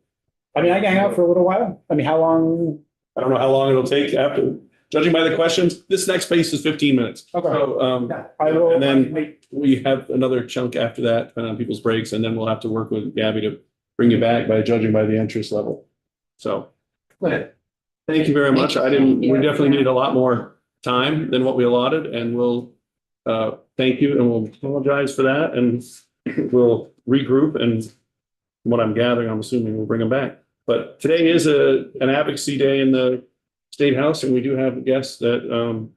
I mean, I can hang out for a little while. I mean, how long? I don't know how long it'll take after, judging by the questions, this next piece is 15 minutes. Okay. So, I will. and then we have another chunk after that, depending on people's breaks, and then we'll have to work with Gabby to bring you back by judging by the interest level. So, thank you very much. We definitely need a lot more time than what we allotted, and we'll, thank you, and we'll apologize for that, and we'll regroup, and from what I'm gathering, I'm assuming we'll bring them back. But today is an advocacy day in the State House, and we do have guests that,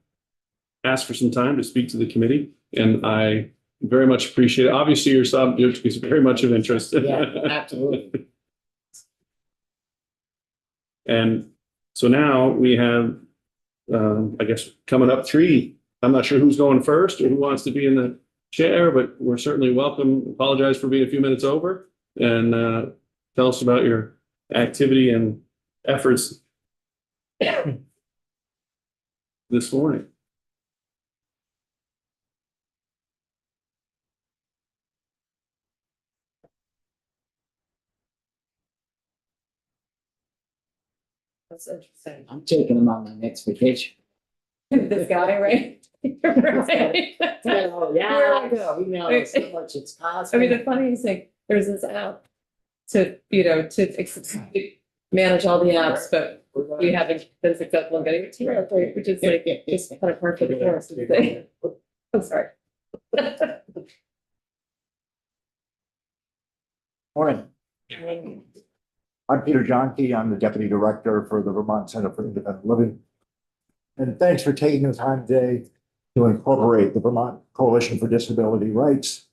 asked for some time to speak to the committee, and I very much appreciate it. Obviously, your subject is very much of interest. Yeah, absolutely. And so now we have, I guess, coming up three. I'm not sure who's going first or who wants to be in the chair, but we're certainly welcome. Apologize for being a few minutes over, and tell us about your activity and efforts this morning. That's interesting. I'm taking them on my next vacation. This guy, right? Right. Oh, Where I go. We know so much it's I costing. mean, the funniest thing, there's this app to, manage all the apps, but we haven't been successful in getting it to work, right? Which is like, just kind of par for the course. of the thing. I'm sorry. Morning. I'm Peter Johnke. I'm the Deputy Director for the Vermont Center for Independent Living. And thanks for taking the time today to incorporate the Vermont Coalition for Disability Rights.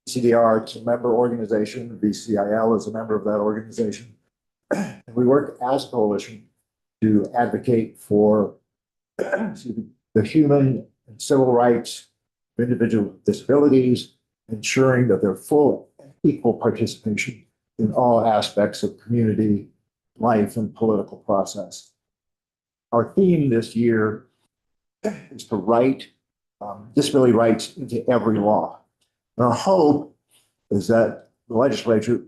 CDR is a member organization. VCIL is a member of that organization. And we work as a coalition to advocate for the human and civil rights of individuals with disabilities, ensuring that they're full and equal participation in all aspects of community life and political process. Our theme this year is to write disability rights into every law. And our hope is that the legislature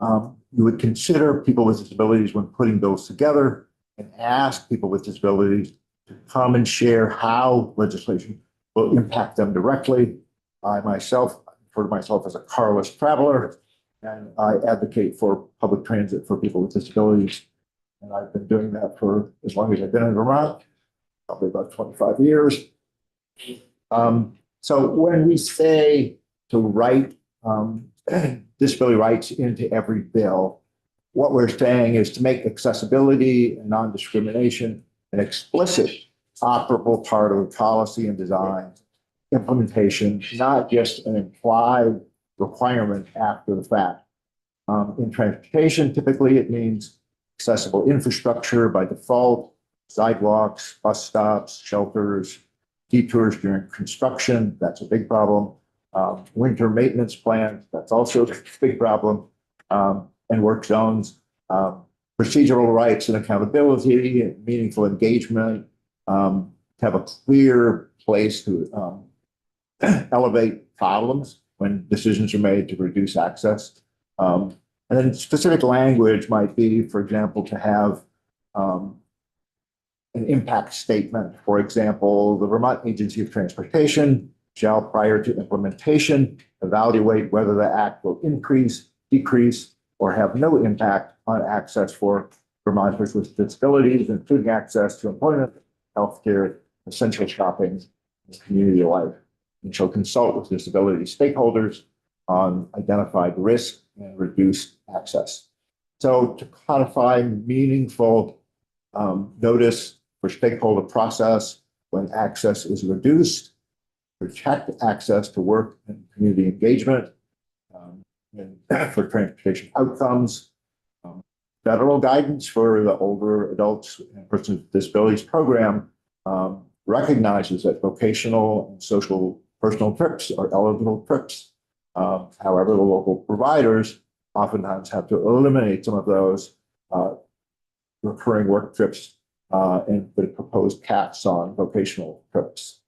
you would consider people with disabilities when putting bills together, and ask people with disabilities to come and share how legislation will impact them directly. I myself refer to myself as a carless traveler, and I advocate for public transit for people with disabilities. And I've been doing that for as long as I've been in Vermont, probably about 25 years. So when we say to write disability rights into every bill, what we're saying is to make accessibility and non-discrimination an explicit, operable part of the policy and design implementation, not just an implied requirement after the fact. In transportation, typically it means accessible infrastructure by default, sidewalks, bus stops, shelters, detours during construction, that's a big problem. Winter maintenance plans, that's also a big problem. And work zones, procedural rights and accountability and meaningful engagement, have a clear place to elevate problems when decisions are made to reduce access. And then specific language might be, for example, to have an impact statement. For example, the Vermont Agency of Transportation shall, prior to implementation, evaluate whether the act will increase, decrease, or have no impact on access for Vermonters with disabilities, including access to employment, healthcare, essential shopping, and community life. And shall consult with disability stakeholders on identified risk and reduced access. So to codify meaningful notice for stakeholder process when access is reduced, protect access to work and community engagement, and for transportation outcomes, federal guidance for the older adults and persons with disabilities program recognizes that vocational and social personal trips are eligible trips. However, the local providers oftentimes have to eliminate some of those recurring work trips and put proposed caps on vocational trips.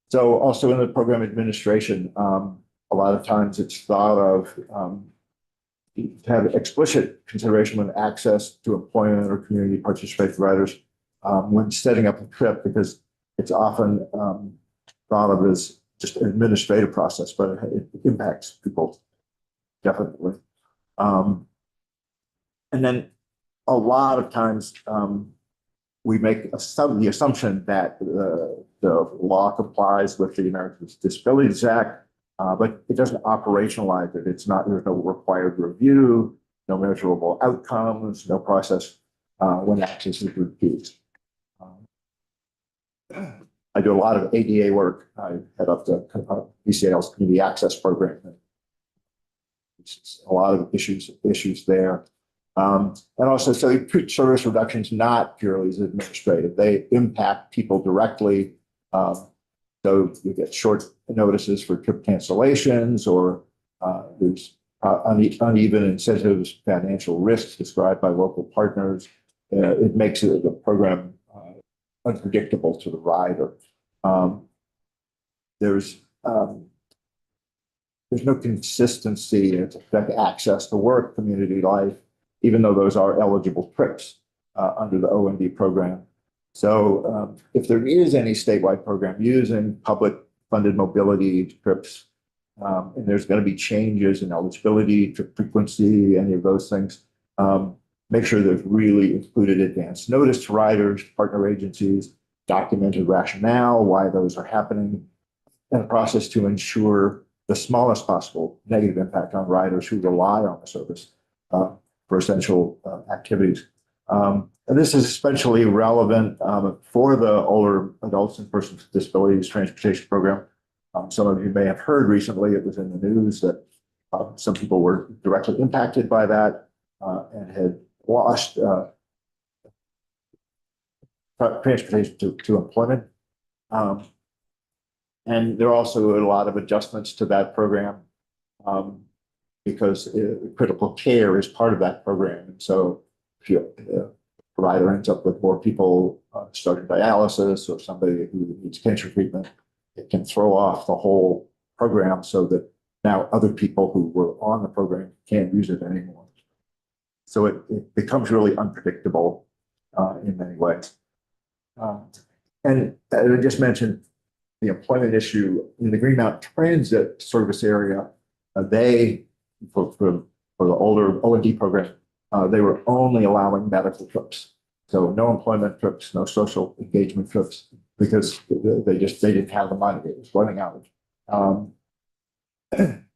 So also in the program administration, a lot of times it's thought of to have explicit consideration when access to employment or community participation providers when setting up a trip, because it's often thought of as just an administrative process, but it impacts people definitely. And then a lot of times we make the assumption that the law complies with the Americans with Disabilities Act, but it doesn't operationalize it. It's not, there's no required review, no measurable outcomes, no process when access is refused. I do a lot of ADA work. I head up the BCAL's Community Access Program. It's a lot of issues there. And also, so you treat service reductions not purely as administrative. They impact people directly. So you get short notices for trip cancellations, or there's uneven incentives, financial risks described by local partners. It makes the program unpredictable to the rider. There's no consistency in access to work, community life, even though those are eligible trips under the OND program. So if there is any statewide program using public funded mobility trips, and there's going to be changes in eligibility, trip frequency, any of those things, make sure there's really included advance notice to riders, partner agencies, documented rationale, why those are happening, and a process to ensure the smallest possible negative impact on riders who rely on the service for essential activities. And this is especially relevant for the older adults and persons with disabilities transportation program. Some of you may have heard recently, it was in the news that some people were directly impacted by that and had lost transportation to employment. And there are also a lot of adjustments to that program because critical care is part of that program. And so if the provider ends up with more people starting dialysis or somebody who needs cancer treatment, it can throw off the whole program so that now other people who were on the program can't use it anymore. So it becomes really unpredictable in many ways. And I just mentioned the employment issue in the Green Mountain Transit service area. They, for the older OND program, they were only allowing medical trips. So no employment trips, no social engagement trips, because they didn't have the money. It was running out.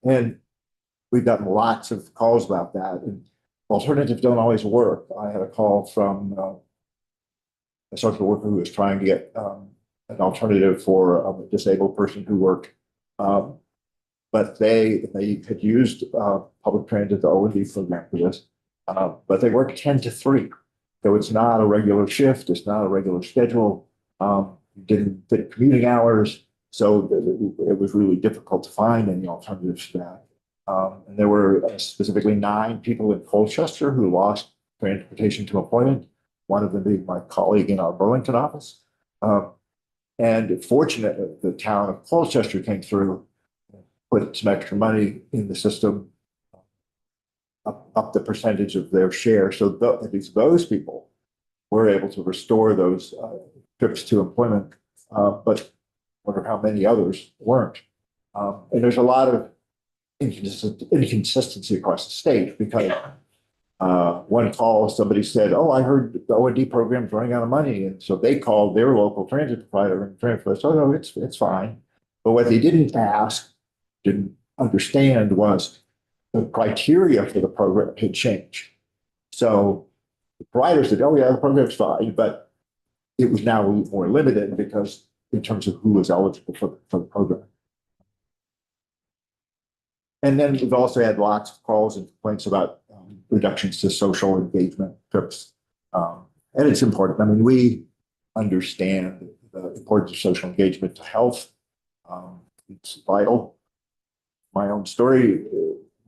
And we've gotten lots of calls about that. And alternatives don't always work. I had a call from a social worker who was trying to get an alternative for a disabled person who worked. But they had used public transit, the OND program for this, but they work 10 to 3. So it's not a regular shift. It's not a regular schedule. Didn't fit commuting hours. So it was really difficult to find any alternatives to that. And there were specifically 9 people in Colchester who lost transportation to employment, one of them being my colleague in our Burlington office. And fortunately, the town of Colchester came through, put some extra money in the system, up the percentage of their share. So at least those people were able to restore those trips to employment, but I wonder how many others weren't. And there's a lot of inconsistency across the state because one call, somebody said, "Oh, I heard the OND program's running out of money," and so they called their local transit provider and transferred. So no, it's fine. But what they didn't understand was the criteria for the program had changed. So the provider said, "Oh yeah, the program's fine," but it was now more limited because in terms of who was eligible for the program. And then we've also had lots of calls and complaints about reductions to social engagement trips. And it's important. I mean, we understand the importance of social engagement to health. It's vital. My own story,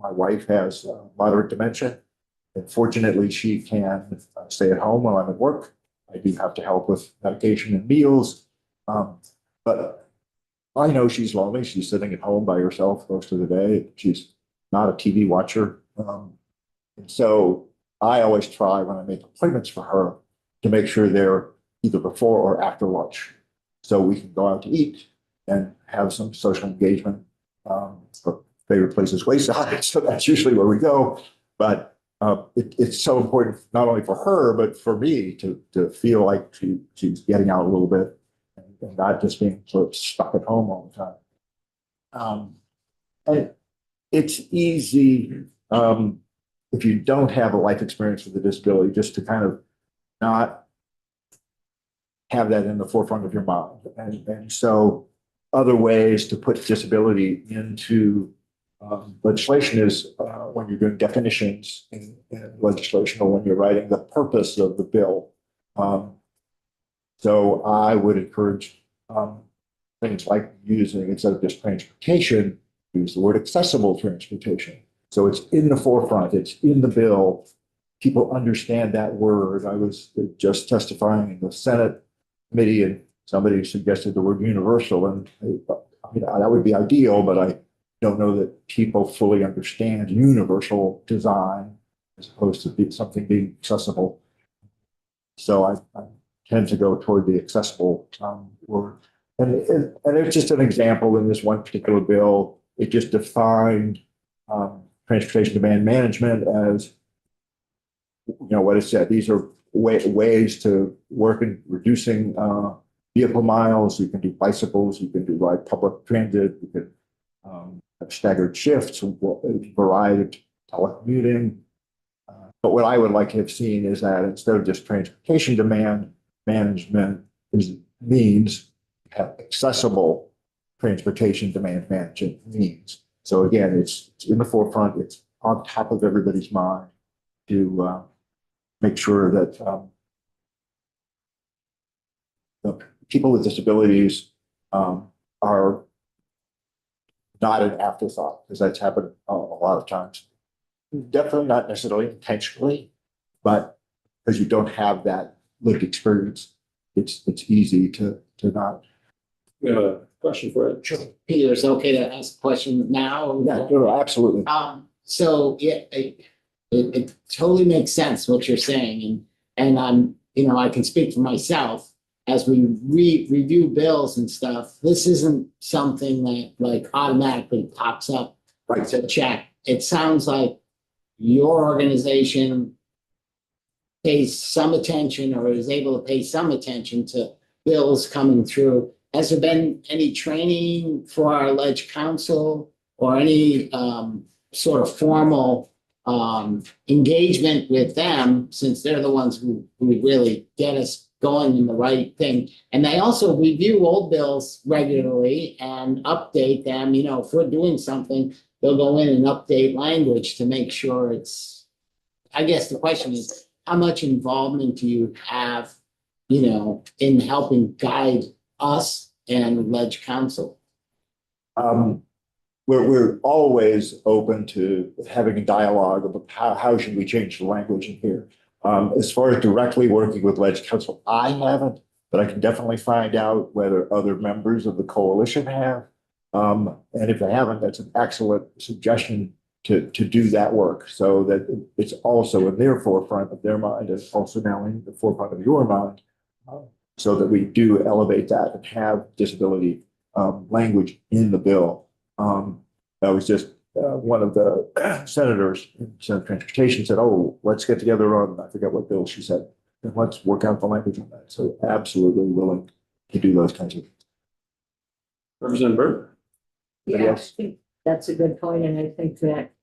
my wife has moderate dementia. And fortunately, she can stay at home while I'm at work. I do have to help with medication and meals. But I know she's lonely. She's sitting at home by herself most of the day. She's not a TV watcher. And so I always try when I make appointments for her to make sure they're either before or after lunch. So we can go out to eat and have some social engagement. Her favorite place is Wayside, so that's usually where we go. But it's so important, not only for her, but for me to feel like she's getting out a little bit and not just being sort of stuck at home all the time. And it's easy, if you don't have a life experience with a disability, just to kind of not have that in the forefront of your mind. And so other ways to put disability into legislation is when you're doing definitions in legislation, or when you're writing the purpose of the bill. So I would encourage things like using, instead of just transportation, use the word accessible transportation. So it's in the forefront, it's in the bill. People understand that word. I was just testifying in the Senate committee, and somebody suggested the word universal, and I mean, that would be ideal, but I don't know that people fully understand universal design as opposed to something being accessible. So I tend to go toward the accessible word. And it's just an example in this one particular bill. It just defined transportation demand management as, you know, what it said. These are ways to work in reducing vehicle miles. You can do bicycles, you can do ride public transit, you can have staggered shifts, a variety of telecommuting. But what I would like to have seen is that instead of just transportation demand management means have accessible transportation demand management means. So again, it's in the forefront, it's on top of everybody's mind to make sure that the people with disabilities are not an afterthought, because that's happened a lot of times. Definitely not necessarily intentionally, but because you don't have that lived experience, it's easy to not. We have a question for it. Sure. Peter, is it okay to ask a question now? Yeah, no, absolutely. So yeah, it totally makes sense what you're saying, and I'm, you know, I can speak for myself. As we review bills and stuff, this isn't something that like automatically pops up to check. It sounds like your organization pays some attention, or is able to pay some attention to bills coming through. Has there been any training for our ledge council, or any sort of formal engagement with them, since they're the ones who really get us going in the right thing? And they also review old bills regularly and update them. You know, if we're doing something, they'll go in and update language to make sure it's, I guess the question is, how much involvement do you have, you know, in helping guide us and ledge council? We're always open to having a dialogue about how should we change the language in here. As far as directly working with ledge council, I haven't, but I can definitely find out whether other members of the coalition have. And if they haven't, that's an excellent suggestion to do that work, so that it's also in their forefront of their mind, and also now in the forefront of your mind, so that we do elevate that and have disability language in the bill. That was just one of the senators in Senate Transportation said, "Oh, let's get together on," I forget what bill she said, "and let's work out the language on that." So absolutely willing to do those kinds of. Representative Burt? Yeah, I think that's a good point, and I think that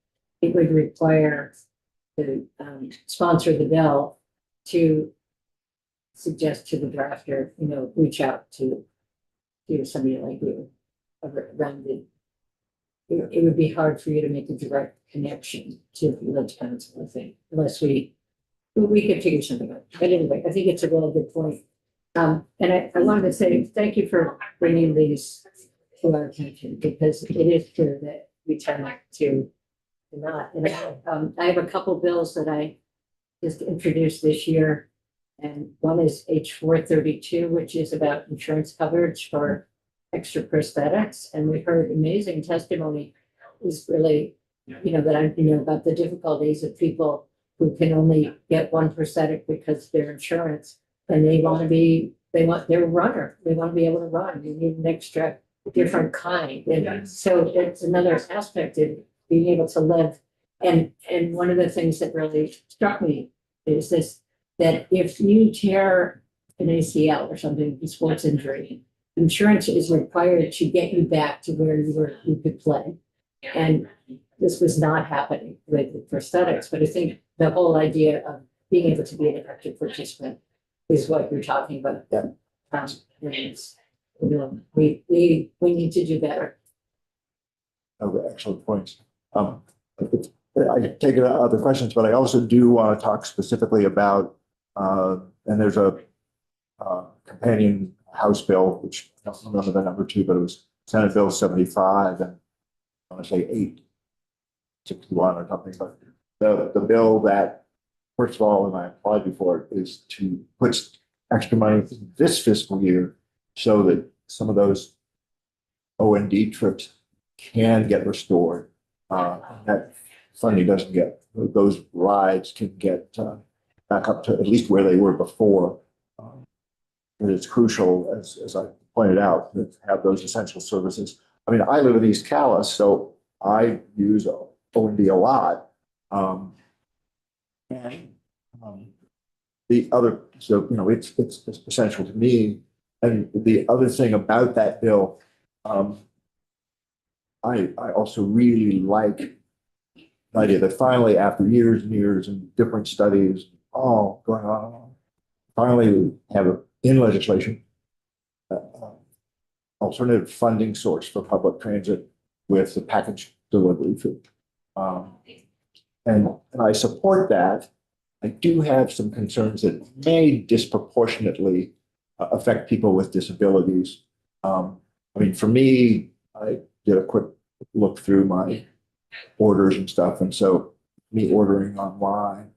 it would require the sponsor of the bill to suggest to the drafter, you know, reach out to somebody like you around the. It would be hard for you to make a direct connection to the ledge council, I think, unless we could figure something out. But anyway, I think it's a really good point. And I wanted to say thank you for bringing these to our attention, because it is clear that we tend to not. And I have a couple bills that I just introduced this year. And one is H 432, which is about insurance coverage for extra prosthetics. And we heard amazing testimony is really, that I, about the difficulties of people who can only get one prosthetic because of their insurance. And they're a runner. They want to be able to run. You need an extra different kind. And so it's another aspect of being able to live. And one of the things that really struck me is this, that if you tear an ACL or something, a sports injury, insurance is required to get you back to where you could play. And this was not happening with prosthetics, but I think the whole idea of being able to be an active participant is what you're talking about. Yeah. And it's, we need to do better. Oh, excellent points. I take it other questions, but I also do want to talk specifically about, and there's a companion House bill, which I don't remember the number two, but it was Senate Bill 75, and I want to say 861 or something, but the bill that, first of all, and I applied before it, is to put extra money this fiscal year so that some of those O&D trips can get restored. That funding doesn't get, those rides can get back up to at least where they were before. And it's crucial, as I pointed out, to have those essential services. I mean, I live in East Calais, so I use O&D a lot. The other, so, it's essential to me. And the other thing about that bill, I also really like the idea that finally, after years and years and different studies, all going on, finally we have in legislation alternative funding source for public transit with the package delivery fee. And I support that. I do have some concerns that may disproportionately affect people with disabilities. I mean, for me, I did a quick look through my orders and stuff. And so me ordering online,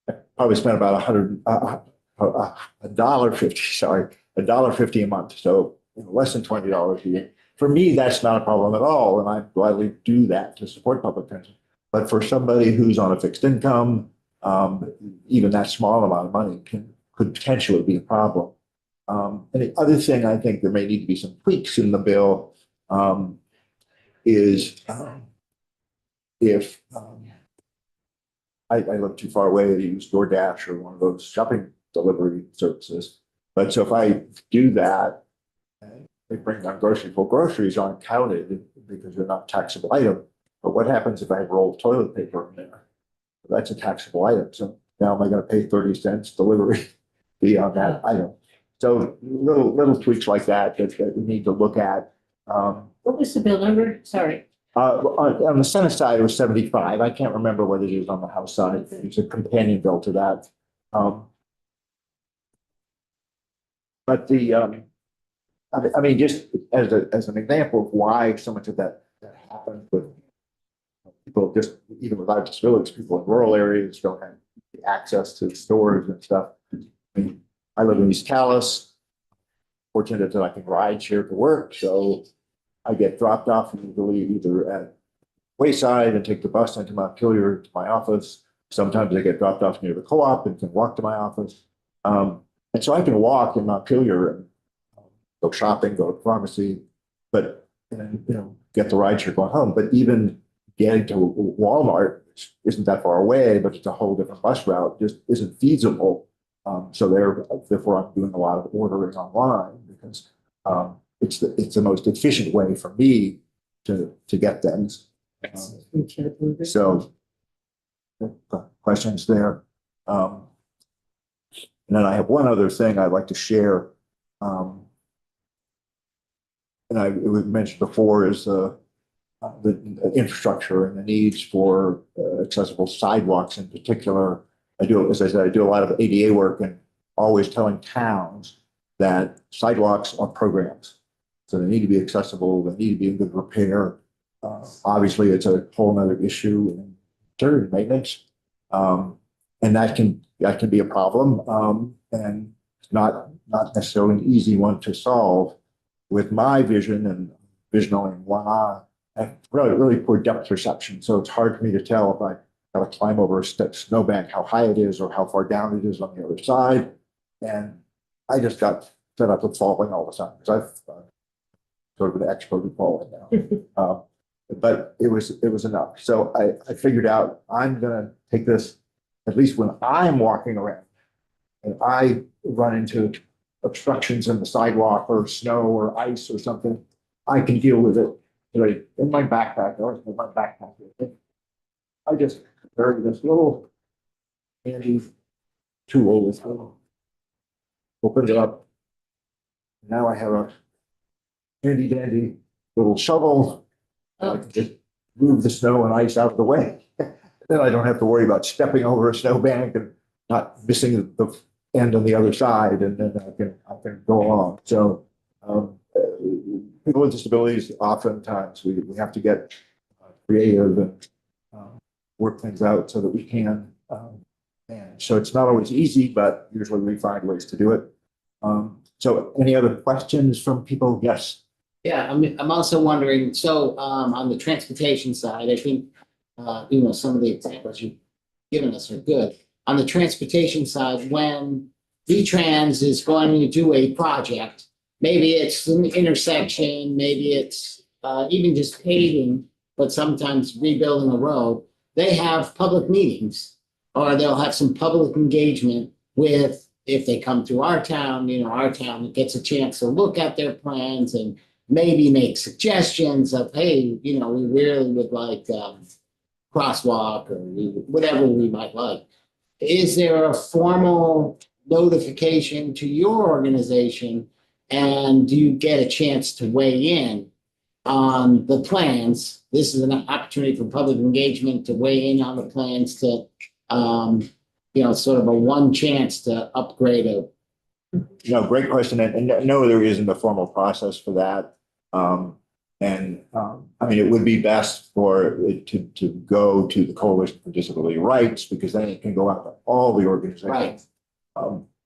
I probably spent about $1.50 a month. So less than $20 a year. For me, that's not a problem at all. And I gladly do that to support public transit. But for somebody who's on a fixed income, even that small amount of money could potentially be a problem. And the other thing I think there may need to be some tweaks in the bill is if I live too far away to use DoorDash or one of those shopping delivery services. But so if I do that, they bring down groceries. Well, groceries aren't counted because they're not taxable item. But what happens if I have rolled toilet paper in there? That's a taxable item. So now am I going to pay 30 cents delivery fee on that item? So little tweaks like that we need to look at. What was the bill number? Sorry. On the Senate side, it was 75. I can't remember what it is on the House side. It's a companion bill to that. But I mean, just as an example of why so much of that happens with people, just even without disabilities, people in rural areas don't have access to stores and stuff. I mean, I live in East Calais. Fortunate that I can ride share to work, so I get dropped off usually either at Wayside and take the bus into Montpelier to my office. Sometimes I get dropped off near the co-op and can walk to my office. And so I can walk in Montpelier and go shopping, go to the pharmacy, but get the ride share going home. But even getting to Walmart, which isn't that far away, but it's a whole different bus route, just isn't feasible. So therefore, I'm doing a lot of ordering online because it's the most efficient way for me to get things. So questions there. And then I have one other thing I'd like to share. And it was mentioned before is the infrastructure and the needs for accessible sidewalks in particular. As I said, I do a lot of ADA work and always telling towns that sidewalks are programs. So they need to be accessible, they need to be in good repair. Obviously, it's a whole nother issue in turn maintenance. And that can be a problem, and not necessarily an easy one to solve. With my vision and visioning one eye, I have really poor depth perception, so it's hard for me to tell if I gotta climb over a snowbank, how high it is or how far down it is on the other side. And I just got fed up with falling all the time, because I've sort of an expert at falling now. But it was enough. So I figured out I'm gonna take this, at least when I'm walking around and I run into obstructions in the sidewalk or snow or ice or something, I can deal with it. Right in my backpack, or in my backpack. I just carry this little handy tool with me. Open it up. Now I have a handy dandy little shovel. I can just move the snow and ice out of the way. Then I don't have to worry about stepping over a snowbank and not missing the end on the other side, and then I can go along. So people with disabilities, oftentimes we have to get creative and work things out so that we can manage. So it's not always easy, but usually we find ways to do it. So any other questions from people? Yes. Yeah, I'm also wondering, so, on the transportation side, I think, some of the examples you've given us are good. On the transportation side, when V-Trans is going to do a project, maybe it's an intersection, maybe it's, even just paving, but sometimes rebuilding a road, they have public meetings, or they'll have some public engagement with, if they come to our town, our town gets a chance to look at their plans and maybe make suggestions of, hey, we really would like crosswalk or whatever we might like. Is there a formal notification to your organization, and do you get a chance to weigh in on the plans? This is an opportunity for public engagement to weigh in on the plans to, sort of a one chance to upgrade a. No, great question. And no, there isn't a formal process for that. I mean, it would be best for it to go to the Coalition for Disability Rights, because then it can go out to all the organizations. Right.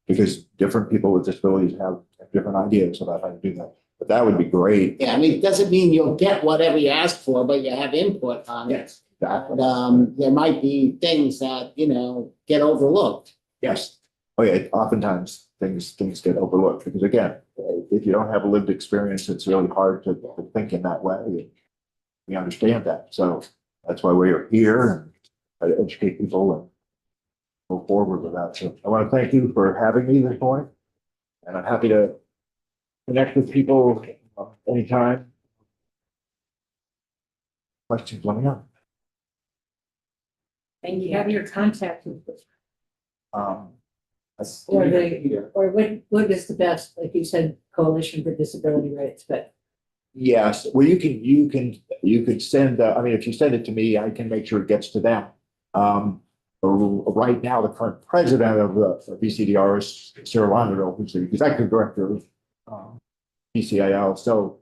Because different people with disabilities have different ideas about how to do that. But that would be great. Yeah, I mean, it doesn't mean you'll get whatever you ask for, but you have input on it. Yes, exactly. But, there might be things that, get overlooked. Yes. Oh, yeah. Oftentimes things get overlooked because, again, if you don't have a lived experience, it's really hard to think in that way. We understand that. So that's why we're here and try to educate people and go forward with that. So I want to thank you for having me this morning. And I'm happy to connect with people anytime. Questions, let me know. And you have your contact info. Or Or what is the best, like you said, Coalition for Disability Rights, but yes, well, you could send, I mean, if you send it to me, I can make sure it gets to them. Right now, the current president of the BCDR is Sarah Lauderdale, who's the executive director of BCIL. So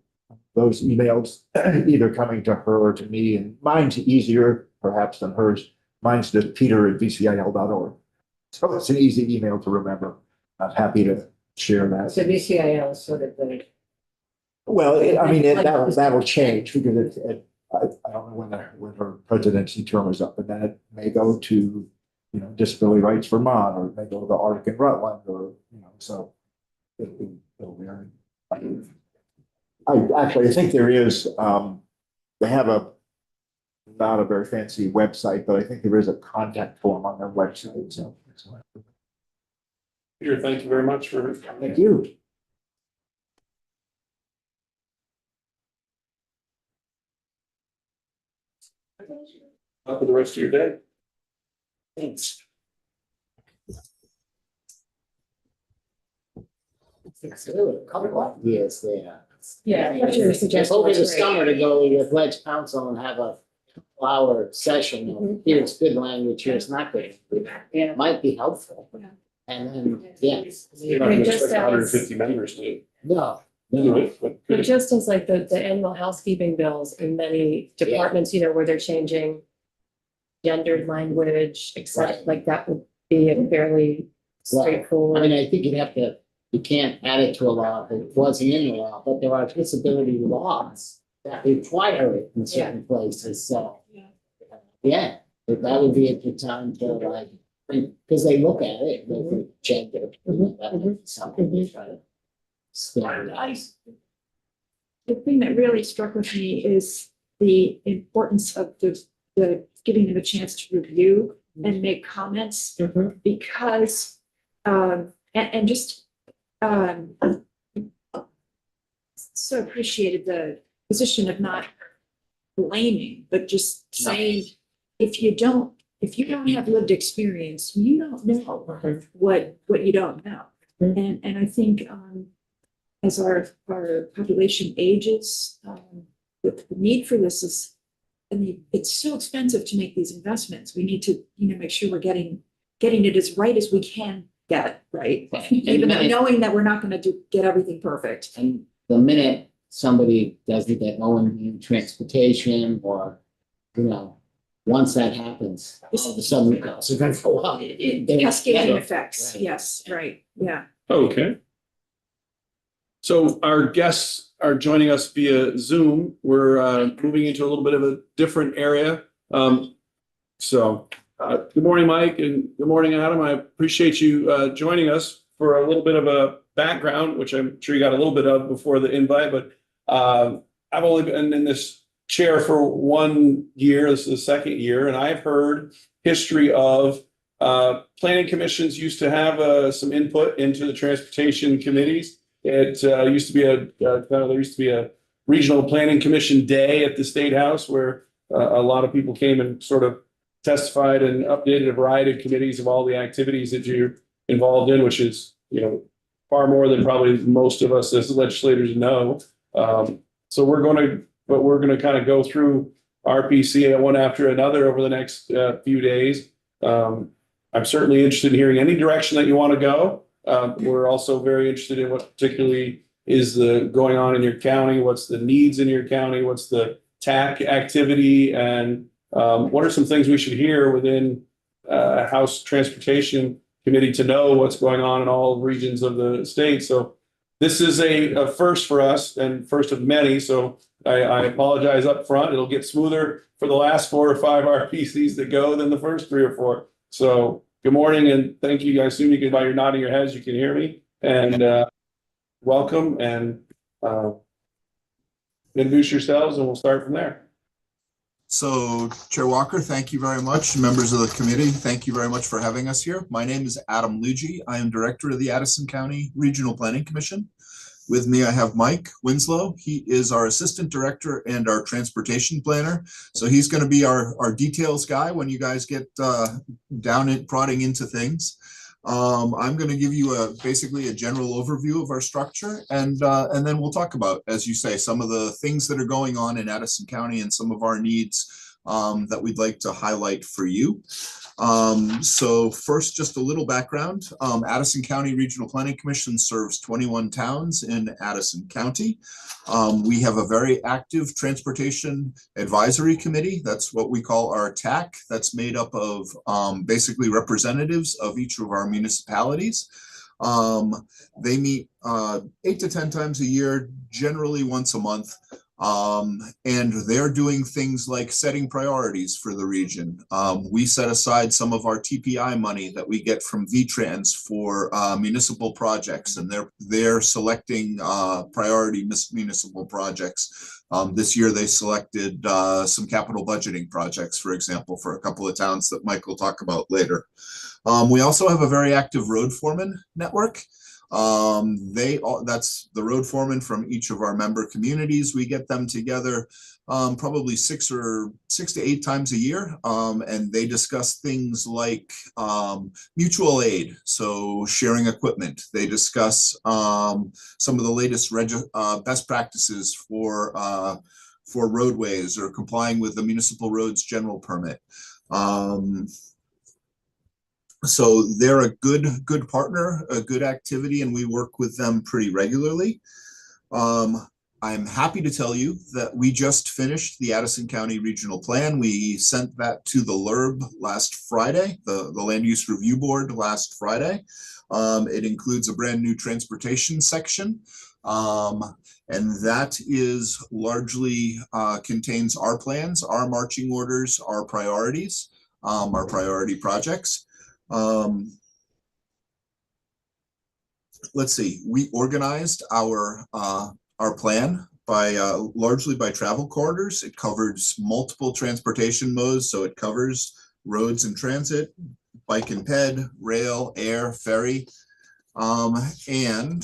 those emails either coming to her or to me, and mine's easier perhaps than hers. Mine's just peter@bcil.org. So it's an easy email to remember. I'm happy to share that. so BCIL is sort of the. Well, that'll change because I don't know when her presidency term is up, and then it may go to, Disability Rights Vermont, or it may go to Arctic and Rutland, or, so it'll vary. I think there is, they have not a very fancy website, but I think there is a contact form on their website, so. Peter, thank you very much for. Thank you. Up for the rest of your day. Thanks. It's really a couple of years there. Yeah, that's your Just suggestion. over the was great. summer to go with Ledge Council and have a hour session. Mhm. Here's good language, here's not good. Yeah. Might be helpful. Yeah. And then, yeah. You're not gonna It just expect sounds- 150 members to. No, But just as like the annual housekeeping bills in many departments, you know, where they're changing gendered language, except Right. like that would be a fairly Well, I straightforward. mean, I think you can't add it to a law that wasn't in the law, but there are disability laws that require it in certain places, so. Yeah, that would be a good time to like, because they look at it, with gender, that would be something to try to standardize. The thing that really struck with me is the importance of the giving them a chance to review and make comments, because, and just, so appreciated the position of not blaming, but just saying, if you don't have lived experience, you don't know what you don't know. And I think, as our population ages, the need for this is, I mean, it's so expensive to make these investments. We need to, make sure we're getting it as right as we can get, right? Even though knowing that we're not gonna get everything perfect. And the minute somebody does it that own in transportation or, once that happens, all of a sudden the costs are gonna go up. Cascading effects, Right. yes, right, yeah. Okay. So our guests are joining us via Zoom. We're moving into a little bit of a different area. Good morning, Mike, and good morning, Adam. I appreciate you joining us for a little bit of a background, which I'm sure you got a little bit of before the invite, but I've only been in this chair for 1 year. This is the second year, and I've heard history of planning commissions used to have some input into the transportation committees. It used to be there used to be a regional planning commission day at the State House where a lot of people came and sort of testified and updated a variety of committees of all the activities that you're involved in, which is, far more than probably most of us as legislators know. So we're going to kind of go through RPC one after another over the next few days. I'm certainly interested in hearing any direction that you want to go. We're also very interested in what particularly is going on in your county, what's the needs in your county, what's the TAC activity, and what are some things we should hear within House Transportation Committee to know what's going on in all regions of the state. So this is a first for us and first of many. So I apologize up front. It'll get smoother for the last 4 or 5 RPCs that go than the first 3 or 4. So good morning and thank you. I assume by your nodding your heads, you can hear me. And welcome and introduce yourselves and we'll start from there. So Chair Walker, thank you very much. Members of the committee, thank you very much for having us here. My name is Adam Luigi. I am Director of the Addison County Regional Planning Commission. With me, I have Mike Winslow. He is our Assistant Director and our Transportation Planner. So he's going to be our details guy when you guys get down and prodding into things. I'm going to give you basically a general overview of our structure, and then we'll talk about, as you say, some of the things that are going on in Addison County and some of our needs that we'd like to highlight for you. So first, just a little background. Addison County Regional Planning Commission serves 21 towns in Addison County. We have a very active transportation advisory committee. That's what we call our TAC. That's made up of basically representatives of each of our municipalities. They meet 8 to 10 times a year, generally once a month. And they're doing things like setting priorities for the region. We set aside some of our TPI money that we get from VTrans for municipal projects, and they're selecting priority municipal projects. This year they selected some capital budgeting projects, for example, for a couple of towns that Mike will talk about later. We also have a very active road foreman network. That's the road foreman from each of our member communities. We get them together probably 6 to 8 times a year, and they discuss things like mutual aid, so sharing equipment. They discuss some of the latest best practices for roadways or complying with the municipal roads general permit. So they're a good partner, a good activity, and we work with them pretty regularly. I'm happy to tell you that we just finished the Addison County Regional Plan. We sent that to the LURB last Friday, the Land Use Review Board last Friday. It includes a brand new transportation section. And that is largely contains our plans, our marching orders, our priorities, our priority projects. Let's see, we organized our plan by largely by travel corridors. It covers multiple transportation modes, so it covers roads and transit, bike and ped, rail, air, ferry. And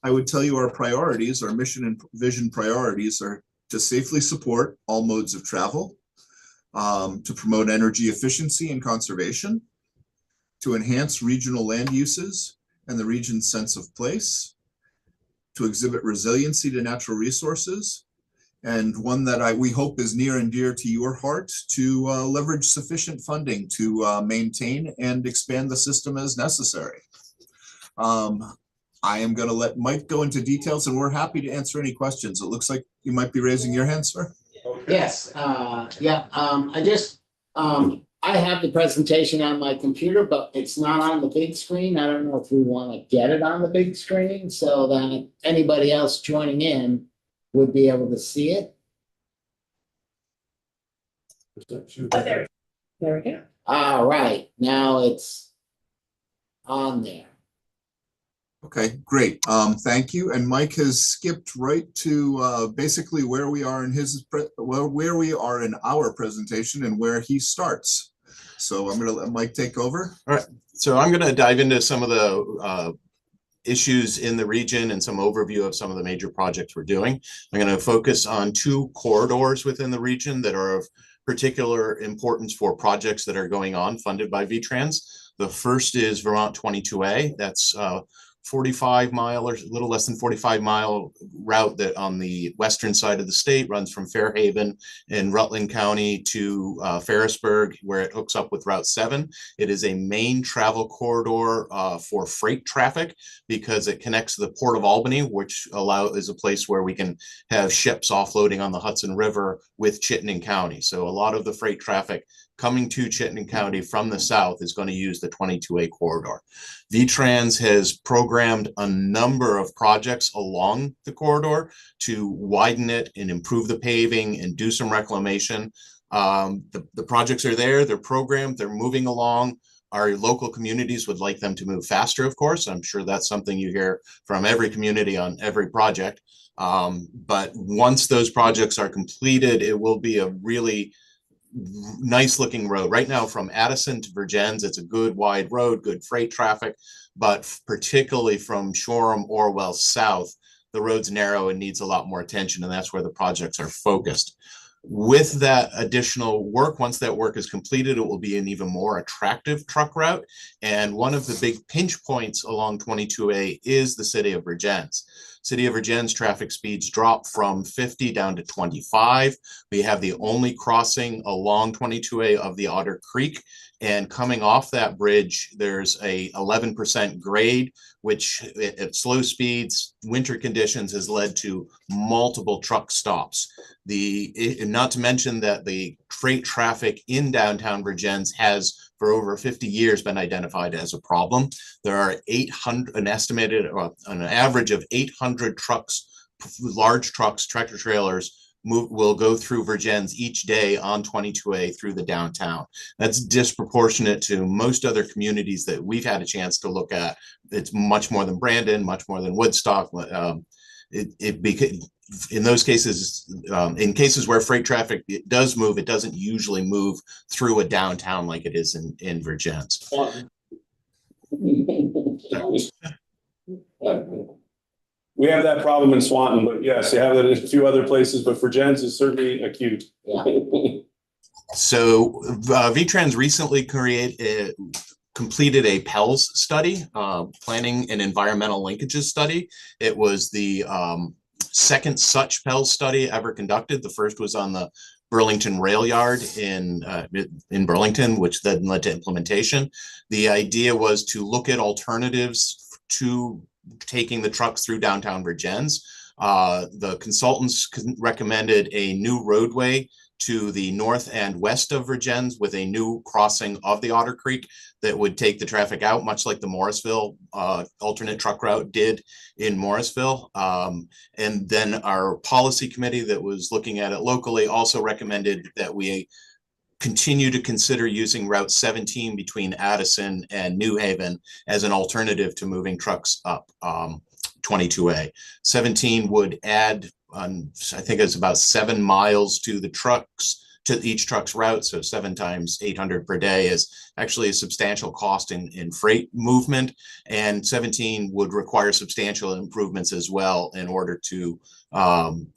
I would tell you our priorities, our mission and vision priorities are to safely support all modes of travel, to promote energy efficiency and conservation, to enhance regional land uses and the region's sense of place, to exhibit resiliency to natural resources, and one that we hope is near and dear to your heart, to leverage sufficient funding to maintain and expand the system as necessary. I am going to let Mike go into details, and we're happy to answer any questions. It looks like you might be raising your hand, sir. Yes, yeah, I have the presentation on my computer, but it's not on the big screen. I don't know if we want to get it on the big screen so that anybody else joining in would be able to see it. There we go. All right, now it's on there. Okay, great. Thank you. And Mike has skipped right to basically where we are in where we are in our presentation and where he starts. So I'm going to let Mike take over. All right. So I'm going to dive into some of the issues in the region and some overview of some of the major projects we're doing. I'm going to focus on 2 corridors within the region that are of particular importance for projects that are going on funded by VTrans. The first is Vermont 22A. That's 45-mile or a little less than 45-mile route that on the western side of the state runs from Fairhaven in Rutland County to Ferrisburg, where it hooks up with Route 7. It is a main travel corridor for freight traffic because it connects to the Port of Albany, which is a place where we can have ships offloading on the Hudson River with Chittenden County. So a lot of the freight traffic coming to Chittenden County from the south is going to use the 22A corridor. VTrans has programmed a number of projects along the corridor to widen it and improve the paving and do some reclamation. The projects are there, they're programmed, they're moving along. Our local communities would like them to move faster, of course. I'm sure that's something you hear from every community on every project. But once those projects are completed, it will be a really nice looking road. Right now from Addison to Vergennes, it's a good wide road, good freight traffic, but particularly from Shoreham, Orwell south, the road's narrow and needs a lot more attention, and that's where the projects are focused. With that additional work, once that work is completed, it will be an even more attractive truck route. And one of the big pinch points along 22A is the city of Vergennes. City of Vergennes traffic speeds drop from 50 down to 25. We have the only crossing along 22A of the Otter Creek. And coming off that bridge, there's a 11% grade, which at slow speeds, winter conditions has led to multiple truck stops. Not to mention that the freight traffic in downtown Vergennes has for over 50 years been identified as a problem. There are an average of 800 trucks, large trucks, tractor trailers, will go through Vergennes each day on 22A through the downtown. That's disproportionate to most other communities that we've had a chance to look at. It's much more than Brandon, much more than Woodstock. In those cases, in cases where freight traffic does move, it doesn't usually move through a downtown like it is in Vergennes. We have that problem in Swanton, but yes, you have it in a few other places, but Vergennes is certainly acute. So VTrans recently completed a PELS study, planning and environmental linkages study. It was the second such PELS study ever conducted. The first was on the Burlington Rail Yard in Burlington, which then led to implementation. The idea was to look at alternatives to taking the trucks through downtown Vergennes. The consultants recommended a new roadway to the north and west of Virgins with a new crossing of the Otter Creek that would take the traffic out, much like the Morrisville alternate truck route did in Morrisville. And then our policy committee that was looking at it locally also recommended that we continue to consider using Route 17 between Addison and New Haven as an alternative to moving trucks up 22A. 17 would add, I think it's about 7 miles to the trucks, to each truck's route. So 7 times 800 per day is actually a substantial cost in freight movement. And 17 would require substantial improvements as well in order to handle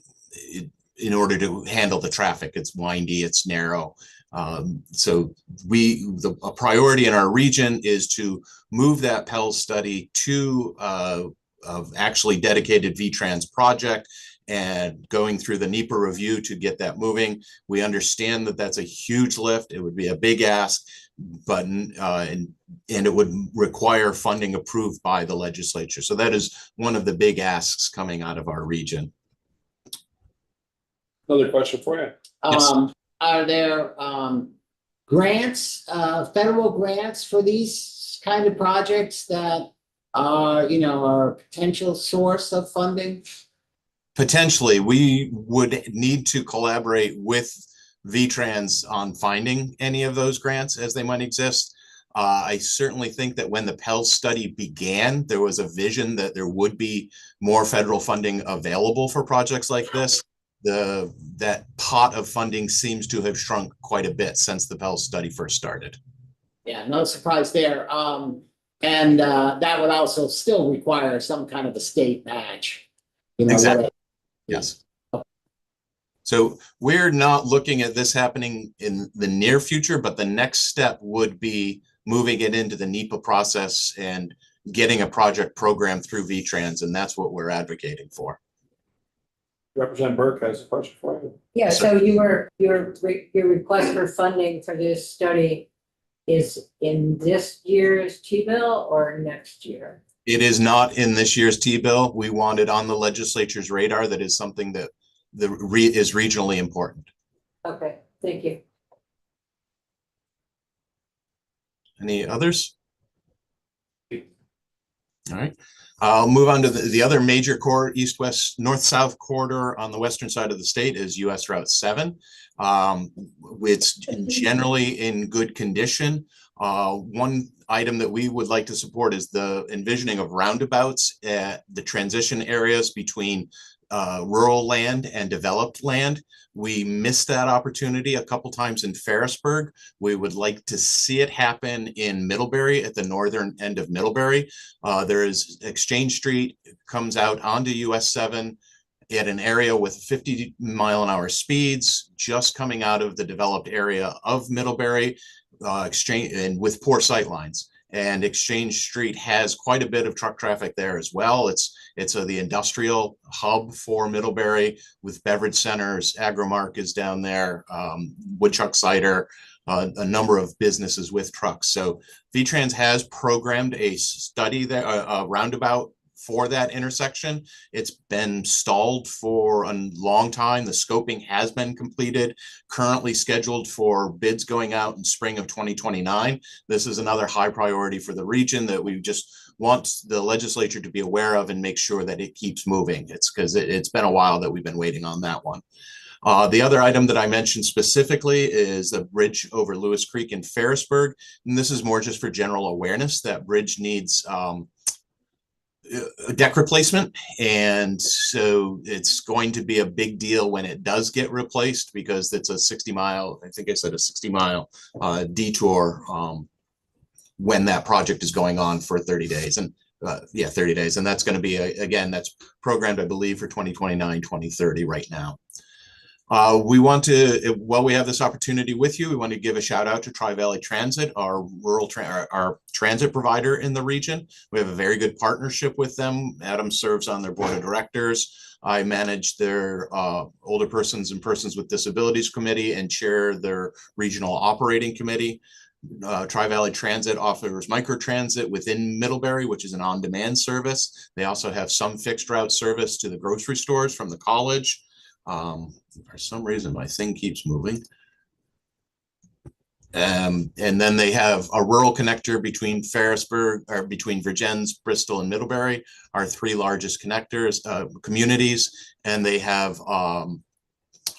the traffic. It's windy, it's narrow. So a priority in our region is to move that Pels study to actually dedicated VTrans project and going through the NEPA review to get that moving. We understand that that's a huge lift. It would be a big ask, but and it would require funding approved by the legislature. So that is one of the big asks coming out of our region. Another question for you. Yes. Are there grants, federal grants for these kind of projects that are a potential source of funding? Potentially, we would need to collaborate with VTrans on finding any of those grants as they might exist. I certainly think that when the Pels study began, there was a vision that there would be more federal funding available for projects like this. That pot of funding seems to have shrunk quite a bit since the Pels study first started. Yeah, no surprise there. And that would also still require some kind of a state match. Exactly. Yes. So we're not looking at this happening in the near future, but the next step would be moving it into the NEPA process and getting a project program through VTrans, and that's what we're advocating for. Representative Burke has a question for you. Yeah, so your request for funding for this study is in this year's T-bill or next year? It is not in this year's T-bill. We want it on the legislature's radar. That is something that is regionally important. Okay, thank you. Any others? All right. I'll move on to the other major corridor, east-west, north-south corridor on the western side of the state is US Route 7. It's generally in good condition. One item that we would like to support is the envisioning of roundabouts at the transition areas between rural land and developed land. We missed that opportunity a couple times in Ferrisburg. We would like to see it happen in Middlebury at the northern end of Middlebury. There is Exchange Street, comes out onto US 7 at an area with 50-mile-an-hour speeds, just coming out of the developed area of Middlebury, and with poor sight lines. And Exchange Street has quite a bit of truck traffic there as well. It's the industrial hub for Middlebury with beverage centers. Agromark is down there, Woodchuck Cider, a number of businesses with trucks. So VTrans has programmed a study there, a roundabout for that intersection. It's been stalled for a long time. The scoping has been completed, currently scheduled for bids going out in spring of 2029. This is another high priority for the region that we just want the legislature to be aware of and make sure that it keeps moving. It's because it's been a while that we've been waiting on that one. The other item that I mentioned specifically is the bridge over Lewis Creek in Ferrisburg. And this is more just for general awareness. That bridge needs deck replacement, and so it's going to be a big deal when it does get replaced because it's a 60-mile, I think I said a 60-mile detour when that project is going on for 30 days. And 30 days. And that's going to be, again, that's programmed, I believe, for 2029, 2030 right now. We want to, while we have this opportunity with you, we want to give a shout out to Tri-Valley Transit, our our transit provider in the region. We have a very good partnership with them. Adam serves on their board of directors. I manage their older persons and persons with disabilities committee and chair their regional operating committee. Tri-Valley Transit offers microtransit within Middlebury, which is an on-demand service. They also have some fixed route service to the grocery stores from the college. For some reason, my thing keeps moving. And then they have a rural connector between Ferrisburgh, or between Virgins, Bristol, and Middlebury, our three largest connectors, communities, and they have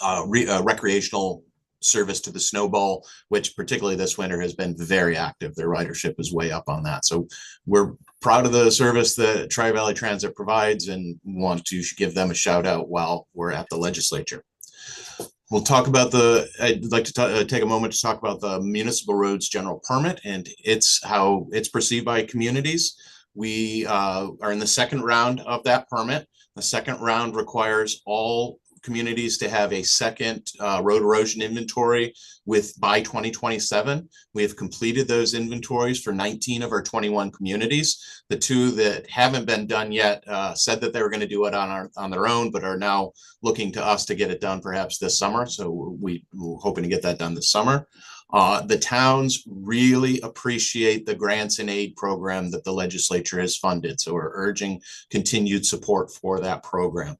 recreational service to the Snowball, which particularly this winter has been very active. Their ridership is way up on that. So we're proud of the service that Tri-Valley Transit provides and want to give them a shout out while we're at the legislature. We'll talk about I'd like to take a moment to talk about the municipal roads general permit and how it's perceived by communities. We are in the second round of that permit. The second round requires all communities to have a second road erosion inventory by 2027. We have completed those inventories for 19 of our 21 communities. The two that haven't been done yet said that they were going to do it on their own, but are now looking to us to get it done perhaps this summer. So we're hoping to get that done this summer. The towns really appreciate the grants and aid program that the legislature has funded. So we're urging continued support for that program.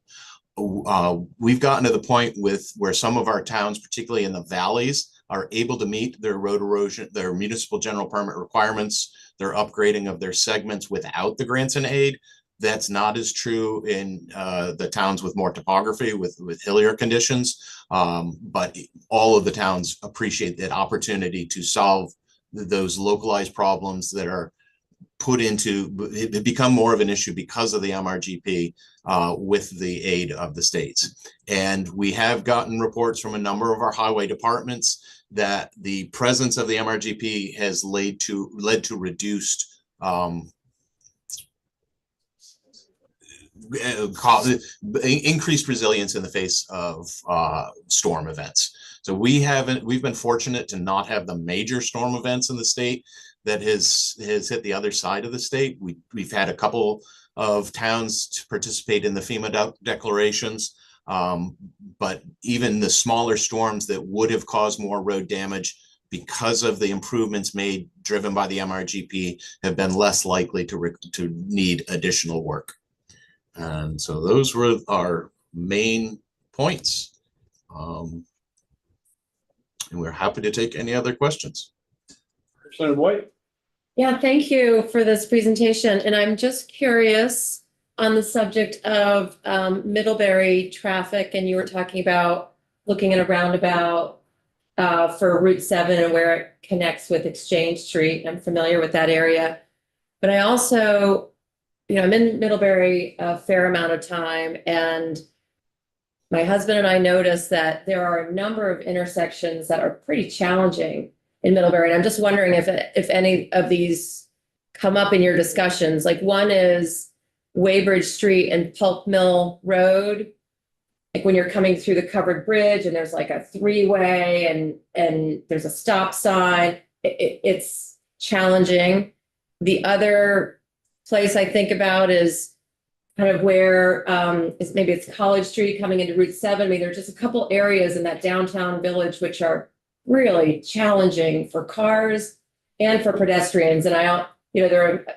We've gotten to the point where some of our towns, particularly in the valleys, are able to meet their road erosion, their municipal general permit requirements, their upgrading of their segments without the grants and aid. That's not as true in the towns with more topography, with hillier conditions. But all of the towns appreciate that opportunity to solve those localized problems that are it become more of an issue because of the MRGP with the aid of the states. And we have gotten reports from a number of our highway departments that the presence of the MRGP has led to reduced increased resilience in the face of storm events. So we've been fortunate to not have the major storm events in the state that has hit the other side of the state. We've had a couple of towns to participate in the FEMA declarations, but even the smaller storms that would have caused more road damage because of the improvements made driven by the MRGP have been less likely to need additional work. And so those were our main points. And we're happy to take any other questions. Senator White? Yeah, thank you for this presentation. And I'm just curious on the subject of Middlebury traffic, and you were talking about looking at a roundabout for Route 7 and where it connects with Exchange Street. I'm familiar with that area. But I also, I'm in Middlebury a fair amount of time, and my husband and I noticed that there are a number of intersections that are pretty challenging in Middlebury. And I'm just wondering if any of these come up in your discussions. Like one is Weybridge Street and Pulp Mill Road. Like when you're coming through the covered bridge and there's like a three-way and there's a stop sign, it's challenging. The other place I think about is kind of where maybe it's College Street coming into Route 7. I mean, there's just a couple areas in that downtown village which are really challenging for cars and for pedestrians. And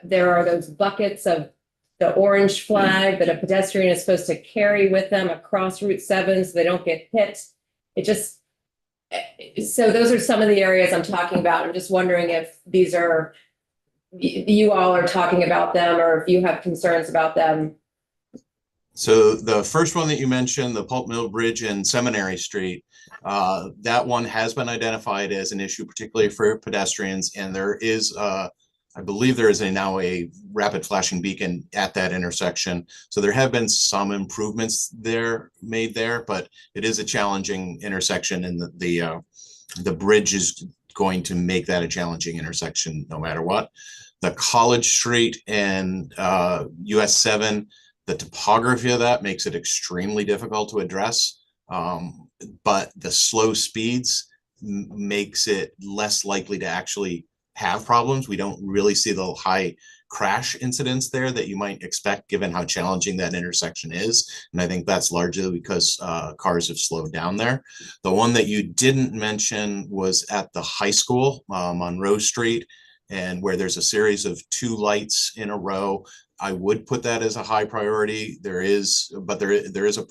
there are those buckets of the orange flag that a pedestrian is supposed to carry with them across Route 7 so they don't get hit. So those are some of the areas I'm talking about. I'm just wondering if these are, you all are talking about them or if you have concerns about them. So the first one that you mentioned, the Pulp Mill Bridge and Seminary Street, that one has been identified as an issue, particularly for pedestrians. And there is, I believe there is now a rapid flashing beacon at that intersection. So there have been some improvements made there, but it is a challenging intersection, and the bridge is going to make that a challenging intersection no matter what. The College Street and US 7, the topography of that makes it extremely difficult to address, but the slow speeds makes it less likely to actually have problems. We don't really see the high crash incidents there that you might expect, given how challenging that intersection is. And I think that's largely because cars have slowed down there. The one that you didn't mention was at the high school, Monroe Street, and where there's a series of 2 lights in a row. I would put that as a high priority. There is a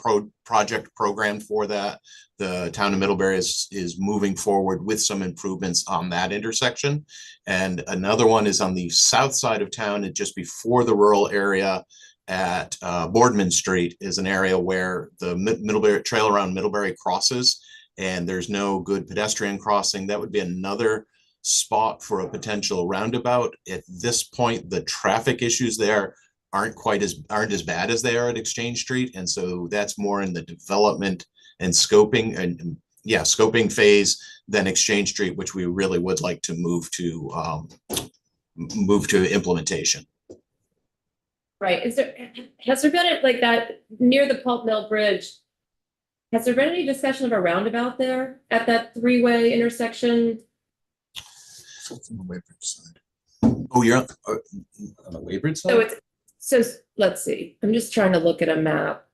project program for that. The town of Middlebury is moving forward with some improvements on that intersection. And another one is on the south side of town, and just before the rural area at Boardman Street is an area where the Middlebury trail around Middlebury crosses, and there's no good pedestrian crossing. That would be another spot for a potential roundabout. At this point, the traffic issues there aren't as bad as they are at Exchange Street, and so that's more in the development and scoping phase than Exchange Street, which we really would like to move to implementation. Right, has there been like that near the Pulp Mill Bridge? Has there been any discussion of a roundabout there at that 3-way intersection? From the Weybridge side. Oh, you're on the Weybridge side? So let's see, I'm just trying to look at a map.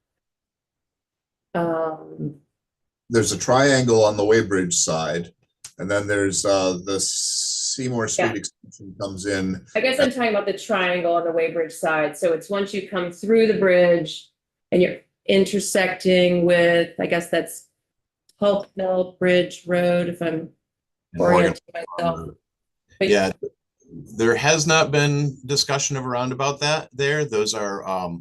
There's a triangle on the Weybridge side, and then there's the Seymour Street extension comes in. I guess I'm talking about the triangle on the Weybridge side. So it's once you come through the bridge and you're intersecting with, I guess that's Pulp Mill Bridge Road, if I'm orienting myself. But yeah, there has not been discussion of a roundabout there. Those are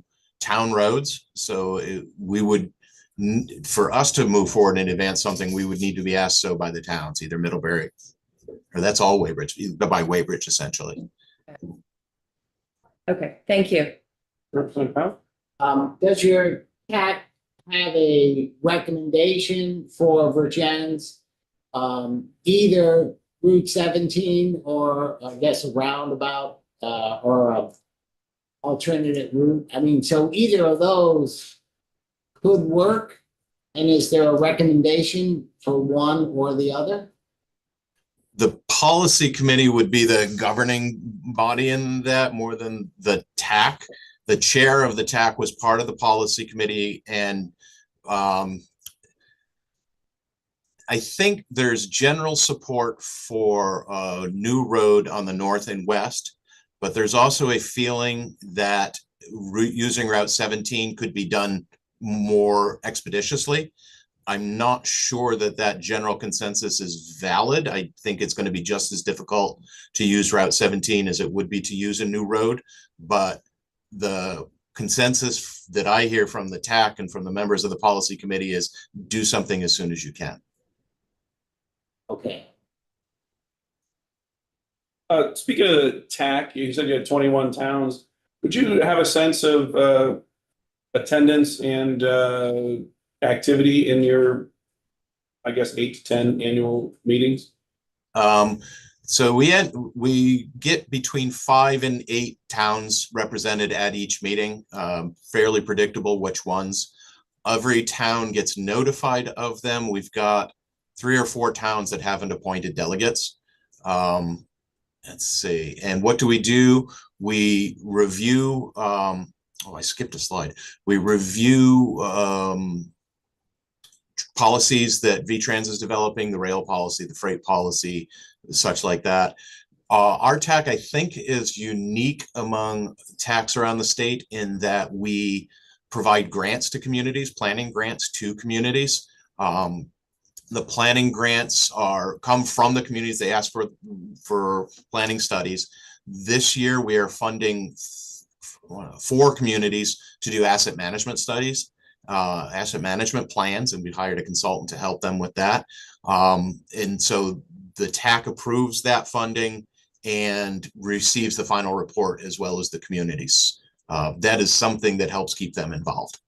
town roads. So we would, for us to move forward and advance something, we would need to be asked so by the towns, either Middlebury, or that's all Weybridge, by Weybridge essentially. Okay, thank you. Representative Powell? Does your TAC have a recommendation for Virgin's, either Route 17 or I guess a roundabout, or a alternative route? I mean, so either of those could work, and is there a recommendation for one or the other? The policy committee would be the governing body in that more than the TAC. The chair of the TAC was part of the policy committee, and I think there's general support for a new road on the north and west, but there's also a feeling that using Route 17 could be done more expeditiously. I'm not sure that general consensus is valid. I think it's going to be just as difficult to use Route 17 as it would be to use a new road, but the consensus that I hear from the TAC and from the members of the policy committee is do something as soon as you can. Okay. Speaking of the TAC, you said you had 21 towns. Would you have a sense of attendance and activity in your, I guess, 8 to 10 annual meetings? So we get between 5 and 8 towns represented at each meeting, fairly predictable which ones. Every town gets notified of them. We've got 3 or 4 towns that haven't appointed delegates. Let's see. And what do? We review, oh, I skipped a slide. We review policies that VTrans is developing, the rail policy, the freight policy, such like that. Our TAC, I think, is unique among TACs around the state in that we provide grants to communities, planning grants to communities. The planning grants come from the communities. They ask for planning studies. This year, we are funding 4 communities to do asset management studies, asset management plans, and we hired a consultant to help them with that. And so the TAC approves that funding and receives the final report as well as the communities. That is something that helps keep them involved.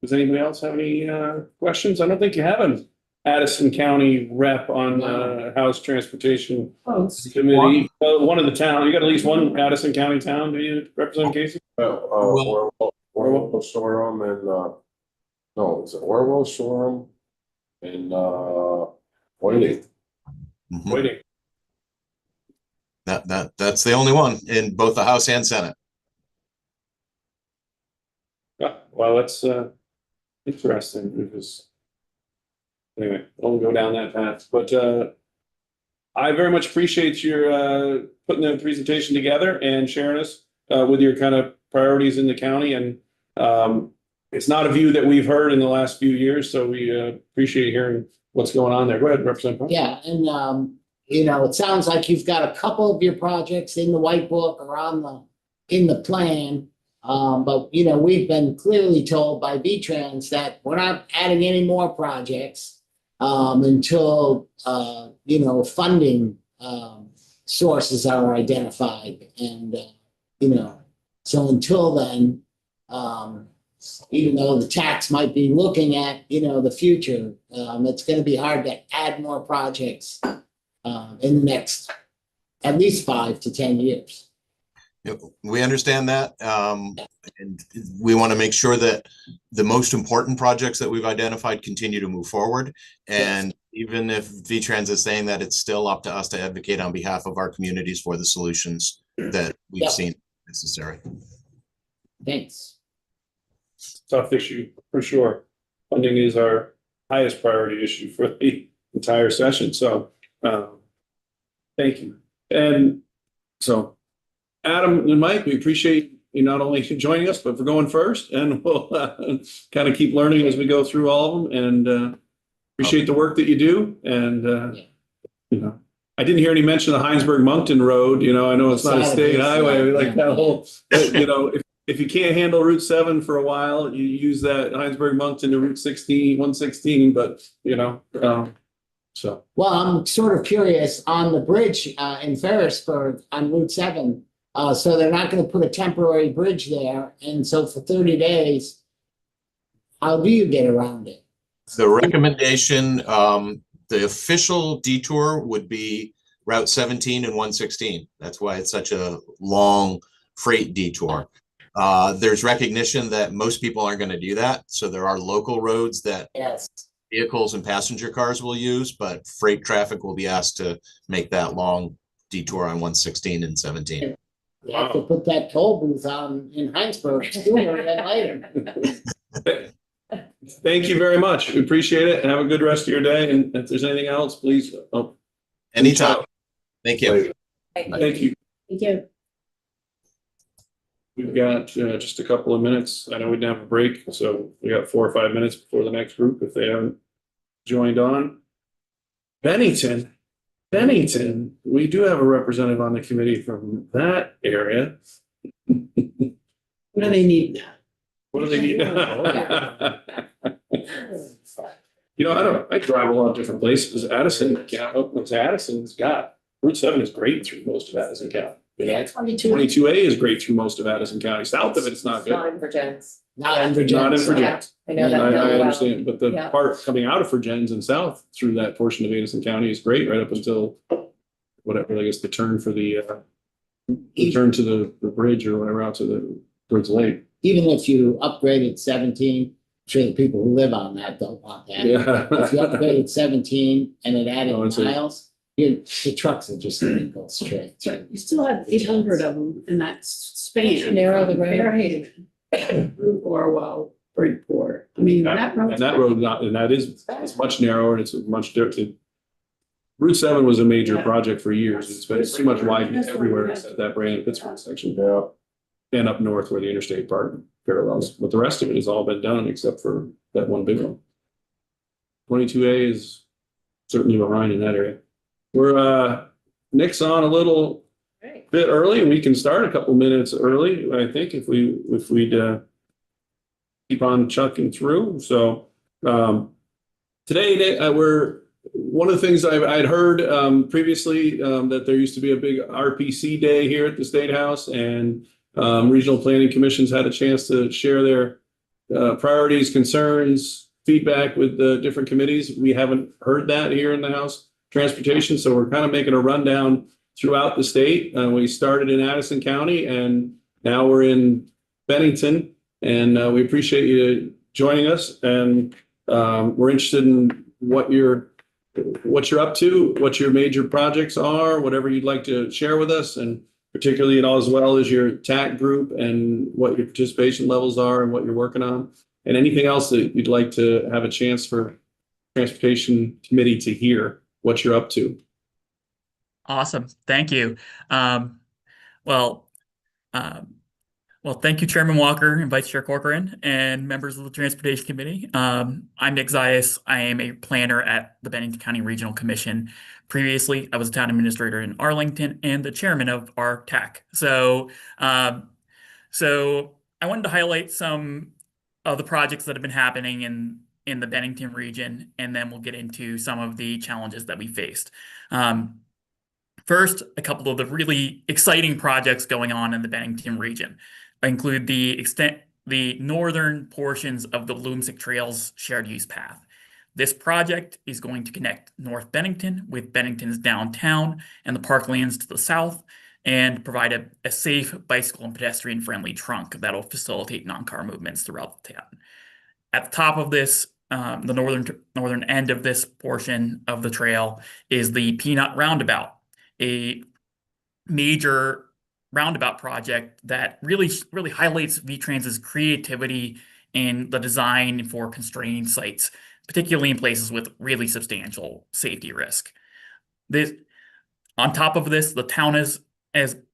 Does anybody else have any questions? I don't think you have an Addison County rep on House Transportation Committee. One of the town, you got at least one Addison County town, do you represent, Casey? Orwell, Shoreham, and no, is it Orwell, Shoreham, and Whiting. Waiting. That's the only one in both the House and Senate. Well, that's interesting because anyway, I'll go down that path. But I very much appreciate your putting the presentation together and sharing us with your kind of priorities in the county. And it's not a view that we've heard in the last few years, so we appreciate hearing what's going on there. Go ahead, Representative. Yeah, and you know, it sounds like you've got a couple of your projects in the white book or in the plan. But you know, we've been clearly told by V-Trans that we're not adding any more projects until you know, funding sources are identified. And you know, so until then, even though the tax might be looking at, you know, the future, it's going to be hard to add more projects in the next at least 5 to 10 years. We understand that. And we want to make sure that the most important projects that we've identified continue to move forward. And even if V-Trans is saying that, it's still up to us to advocate on behalf of our communities for the solutions that we've seen necessary. Thanks. Tough issue for sure. Funding is our highest priority issue for the entire session. So thank you. And so Adam and Mike, we appreciate you not only joining us, but for going first. And we'll kind of keep learning as we go through all of them, and appreciate the work that you do. And you know, I didn't hear any mention of the Heinsberg-Moncton Road. You know, I know it's not a state highway. We like that whole, you know, if you can't handle Route 7 for a while, you use that Heinsberg-Moncton to Route 116, but you know, so. Well, I'm sort of curious on the bridge in Ferrisburg on Route 7. So they're not going to put a temporary bridge there. And so for 30 days, how do you get around it? The recommendation, the official detour would be Route 17 and 116. That's why it's such a long freight detour. There's recognition that most people aren't going to do that. So there are local roads that vehicles and passenger cars will use, but freight traffic will be asked to make that long detour on 116 and 17. You have to put that toll booth on in Heinsberg sooner than later. Thank you very much. We appreciate it, and have a good rest of your day. And if there's anything else, please. Anytime. Thank you. Thank you. Thank you. We've got just a couple of minutes. I know we didn't have a break, so we got 4 or 5 minutes before the next group if they haven't joined on. Bennington, we do have a representative on the committee from that area. What do they need now? What do they need? You know, I drive a lot of different places. Addison's got Route 7 is great through most of Addison County. Yeah, 22. 22A is great through most of Addison County. South of it's not good. Not in Virgins. Not in Not in Virginia. Virginia. I know that. I really well. understand, but the Yeah. part coming out of Virgins and south through that portion of Addison County is great, right up until whatever, I guess, the turn for the turn to the bridge or whatever out to the towards the lake. Even if you upgraded 17, I'm sure the people who live on that don't want that. Yeah. If you upgraded 17 and it added Oh, it's a- miles, the trucks are just going to go straight through. But you still have 800 of them in that span. Narrow the road. Fairhaven, Route Orwell, Bridgeport. I mean, that road. And that road not, and that is, it's much narrower and it's much different. Route 7 was a major Yeah. project for years. It's been pretty much widened everywhere except that Brandon Pittsburgh section. Yeah. And up north where the interstate part parallels, but the rest of it has all been done except for that one big one. 22A is certainly behind in that area. We're Nick's on a little bit early, and we can start a couple minutes early, I think, if we'd keep on chucking through. So today we're one of the things I'd heard previously that there used to be a big RPC day here at the State House, and regional planning commissions had a chance to share their priorities, concerns, feedback with the different committees. We haven't heard that here in the House Transportation, so we're kind of making a rundown throughout the state. We started in Addison County, and now we're in Bennington, and we appreciate you joining us. And we're interested in what your what you're up to, what your major projects are, whatever you'd like to share with us, and particularly and as well as your TAC group and what your participation levels are and what you're working on, and anything else that you'd like to have a chance for Transportation Committee to hear what you're up to. Awesome. Thank you. Well, thank you, Chairman Walker and Vice Chair Corcoran and members of the Transportation Committee. I'm Nick Zayas. I am a planner at the Bennington County Regional Commission. Previously, I was a town administrator in Arlington and the chairman of our TAC. So I wanted to highlight some of the projects that have been happening in the Bennington region, and then we'll get into some of the challenges that we faced. First, a couple of the really exciting projects going on in the Bennington region include the northern portions of the Loomsick Trails shared use path. This project is going to connect North Bennington with Bennington's downtown and the parklands to the south, and provide a safe bicycle and pedestrian friendly trunk that'll facilitate non-car movements throughout the town. At the top of this, the northern end of this portion of the trail is the Peanut Roundabout, a major roundabout project that really highlights V-Trans's creativity in the design for constrained sites, particularly in places with really substantial safety risk. On top of this, the town has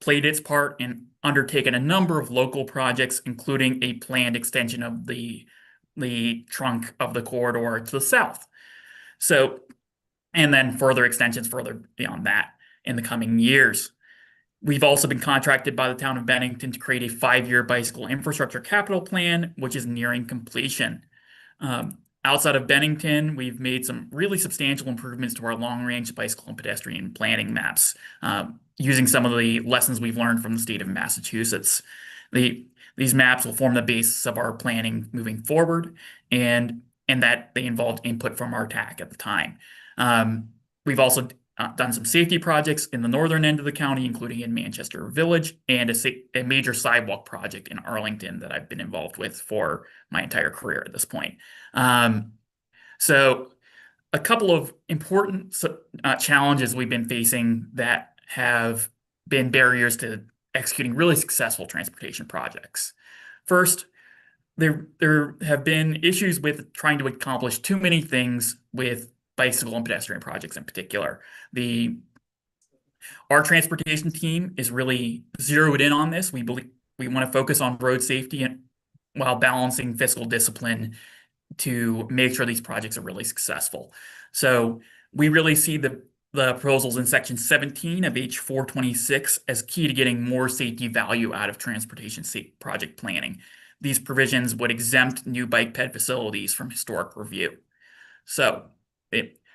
played its part and undertaken a number of local projects, including a planned extension of the trunk of the corridor to the south. And then further extensions further beyond that in the coming years. We've also been contracted by the town of Bennington to create a 5-year bicycle infrastructure capital plan, which is nearing completion. Outside of Bennington, we've made some really substantial improvements to our long-range bicycle and pedestrian planning maps, using some of the lessons we've learned from the state of Massachusetts. These maps will form the basis of our planning moving forward, and that they involved input from our TAC at the time. We've also done some safety projects in the northern end of the county, including in Manchester Village, and a major sidewalk project in Arlington that I've been involved with for my entire career at this point. So a couple of important challenges we've been facing that have been barriers to executing really successful transportation projects. First, there have been issues with trying to accomplish too many things with bicycle and pedestrian projects in particular. Our transportation team is really zeroed in on this. We believe we want to focus on road safety while balancing fiscal discipline to make sure these projects are really successful. So we really see the proposals in section 17 of H426 as key to getting more safety value out of transportation project planning. These provisions would exempt new bike ped facilities from historic review. So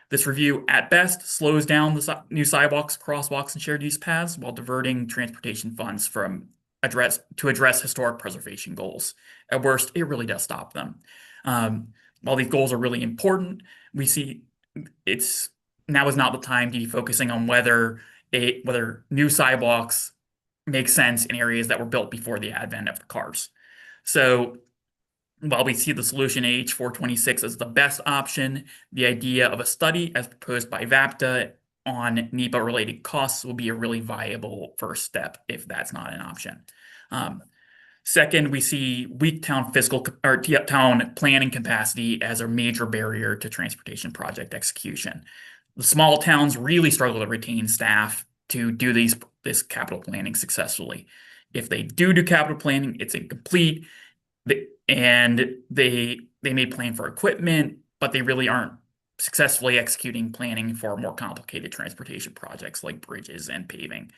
this review, at best, slows down the new sidewalks, crosswalks, and shared use paths while diverting transportation funds to address historic preservation goals. At worst, it really does stop them. While these goals are really important, we see now is not the time to be focusing on whether new sidewalks make sense in areas that were built before the advent of the cars. So while we see the solution H426 as the best option, the idea of a study as proposed by VAPTA on NEPA-related costs will be a really viable first step if that's not an option. Second, we see weak town town planning capacity as a major barrier to transportation project execution. The small towns really struggle to retain staff to do this capital planning successfully. If they do capital planning, it's incomplete, and they may plan for equipment, but they really aren't successfully executing planning for more complicated transportation projects like bridges and paving.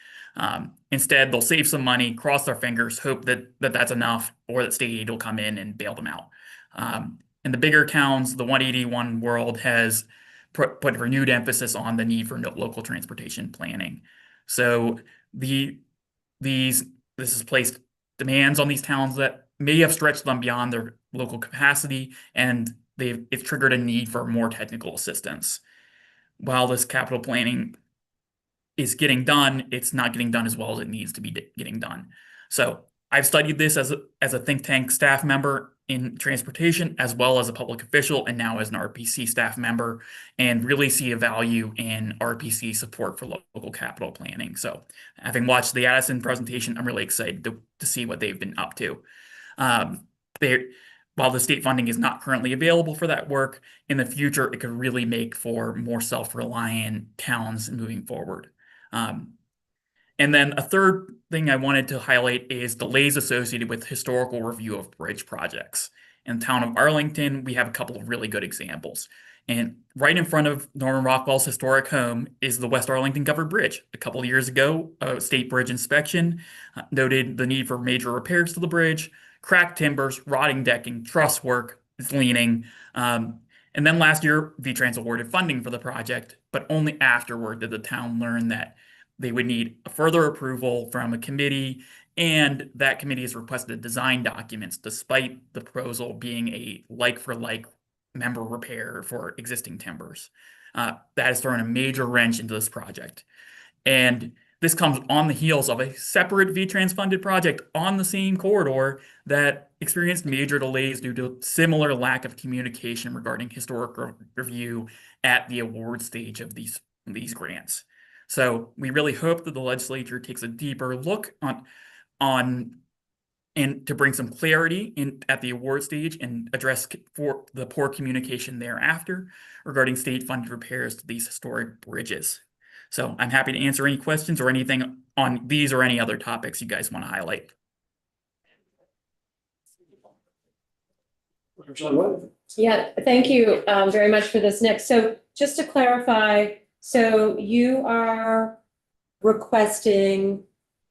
Instead, they'll save some money, cross their fingers, hope that that's enough, or that state aid will come in and bail them out. In the bigger towns, the 181 world has put renewed emphasis on the need for local transportation planning. So this has placed demands on these towns that may have stretched them beyond their local capacity, and it's triggered a need for more technical assistance. While this capital planning is getting done, it's not getting done as well as it needs to be getting done. So I've studied this as a think tank staff member in transportation as well as a public official and now as an RPC staff member, and really see a value in RPC support for local capital planning. So having watched the Addison presentation, I'm really excited to see what they've been up to. While the state funding is not currently available for that work, in the future, it could really make for more self-reliant towns moving forward. And then a third thing I wanted to highlight is delays associated with historical review of bridge projects. In the town of Arlington, we have a couple of really good examples. And right in front of Norman Rockwell's historic home is the West Arlington Covered Bridge. A couple of years ago, a state bridge inspection noted the need for major repairs to the bridge, cracked timbers, rotting decking, truss work, it's leaning. And then last year, VTrans awarded funding for the project, but only afterward did the town learn that they would need a further approval from a committee, and that committee has requested design documents despite the proposal being a like-for-like member repair for existing timbers. That has thrown a major wrench into this project. And this comes on the heels of a separate VTrans funded project on the same corridor that experienced major delays due to similar lack of communication regarding historic review at the award stage of these grants. So we really hope that the legislature takes a deeper look on and to bring some clarity at the award stage and address for the poor communication thereafter regarding state-funded repairs to these historic bridges. So I'm happy to answer any questions or anything on these or any other topics you guys want to highlight. Yeah, thank you very much for this, Nick. So just to clarify, so you are requesting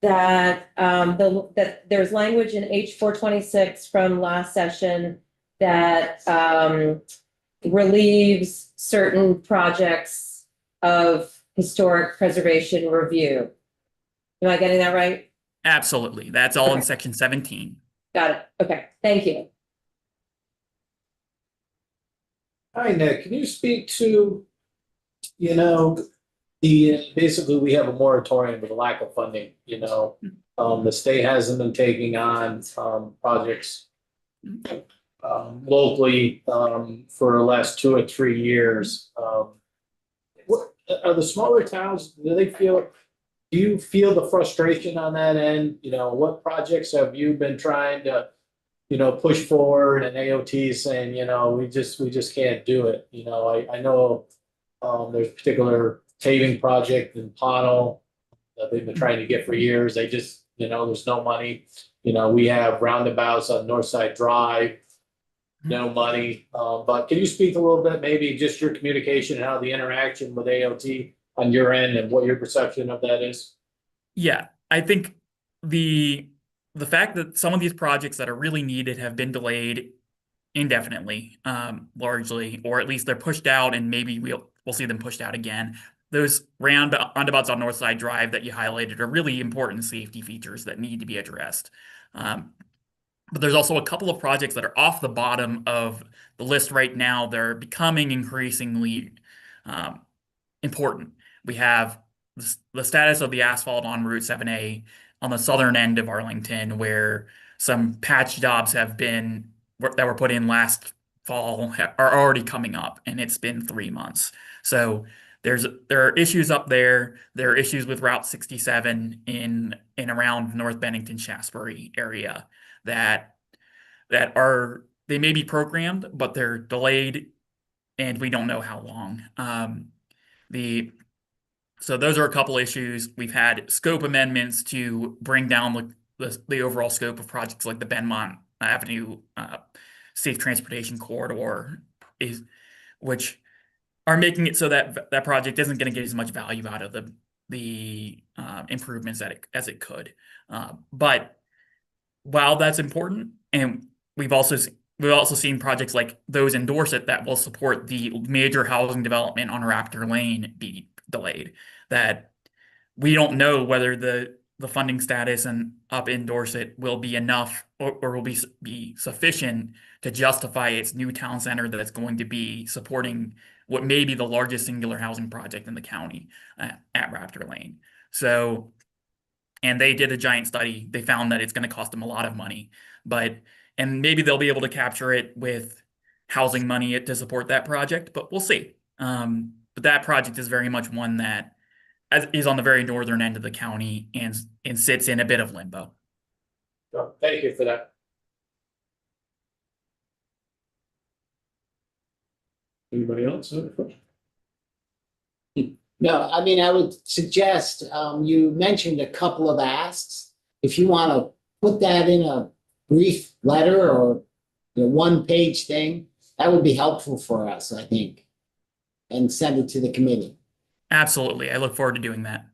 that that there's language in H 426 from last session that relieves certain projects of historic preservation review. Am I getting that right? Absolutely. That's all in section 17. Got it. Okay, thank you. Hi, Nick. Can you speak to, basically we have a moratorium with a lack of funding, the state hasn't been taking on projects locally for the last 2 or 3 years. What are the smaller towns, do you feel the frustration on that end? What projects have you been trying to push forward, and AOT saying, we just can't do it. I know there's a particular paving project in Pownell that they've been trying to get for years. They just, there's no money. We have roundabouts on Northside Drive, no money. But can you speak a little bit, maybe just your communication and how the interaction with AOT on your end and what your perception of that is? Yeah, I think the fact that some of these projects that are really needed have been delayed indefinitely, largely, or at least they're pushed out, and maybe we'll see them pushed out again. Those roundabouts on Northside Drive that you highlighted are really important safety features that need to be addressed. But there's also a couple of projects that are off the bottom of the list right now. They're becoming increasingly important. We have the status of the asphalt on Route 7A on the southern end of Arlington, where some patch jobs that were put in last fall are already coming up, and it's been 3 months. So there are issues up there. There are issues with Route 67 in and around North Bennington, Shasbury area that they may be programmed, but they're delayed, and we don't know how long. So those are a couple issues. We've had scope amendments to bring down the overall scope of projects like the Benmont Avenue Safe Transportation Corridor, which are making it so that that project isn't going to get as much value out of the improvements as it could. But while that's important, and we've also seen projects like those in Dorset that will support the major housing development on Raptor Lane be delayed, that we don't know whether the funding status and up in Dorset will be enough or will be sufficient to justify its new town center that's going to be supporting what may be the largest singular housing project in the county at Raptor Lane. So, and they did a giant study. They found that it's going to cost them a lot of money. But And maybe they'll be able to capture it with housing money to support that project, but we'll see. But that project is very much one that is on the very northern end of the county and sits in a bit of limbo. So, thank you for that. Anybody else have a question? No, I mean, I would suggest, you mentioned a couple of asks. If you want to put that in a brief letter or the one-page thing, that would be helpful for us, I think. And send it to the committee. Absolutely. I look forward to doing that.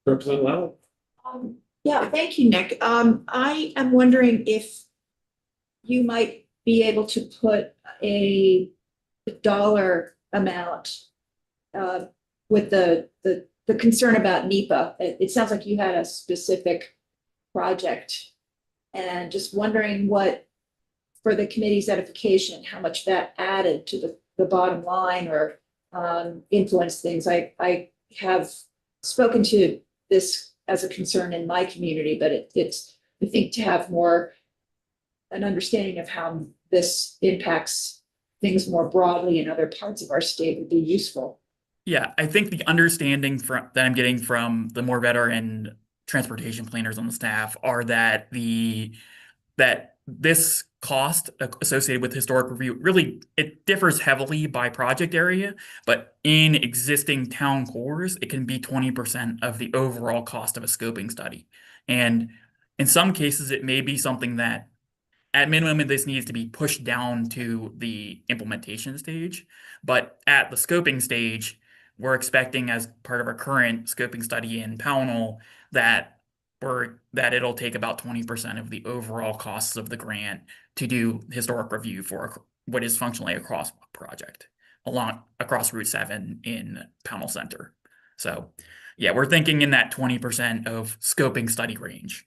Representative Lau? Yeah, thank you, Nick. I am wondering if you might be able to put a dollar amount with the concern about NEPA. It sounds like you had a specific project. And just wondering what, for the committee's edification, how much that added to the bottom line or influenced things. I have spoken to this as a concern in my community, but it's, I think, to have more an understanding of how this impacts things more broadly in other parts of our state would be useful. Yeah, I think the understanding that I'm getting from the more veteran transportation planners on the staff are that that this cost associated with historic review really, it differs heavily by project area, but in existing town cores, it can be 20% of the overall cost of a scoping study. And in some cases, it may be something that at minimum, this needs to be pushed down to the implementation stage, but at the scoping stage, we're expecting, as part of our current scoping study in Pownell, that it'll take about 20% of the overall costs of the grant to do historic review for what is functionally a crosswalk project across Route 7 in Pownell Center. So yeah, we're thinking in that 20% of scoping study range.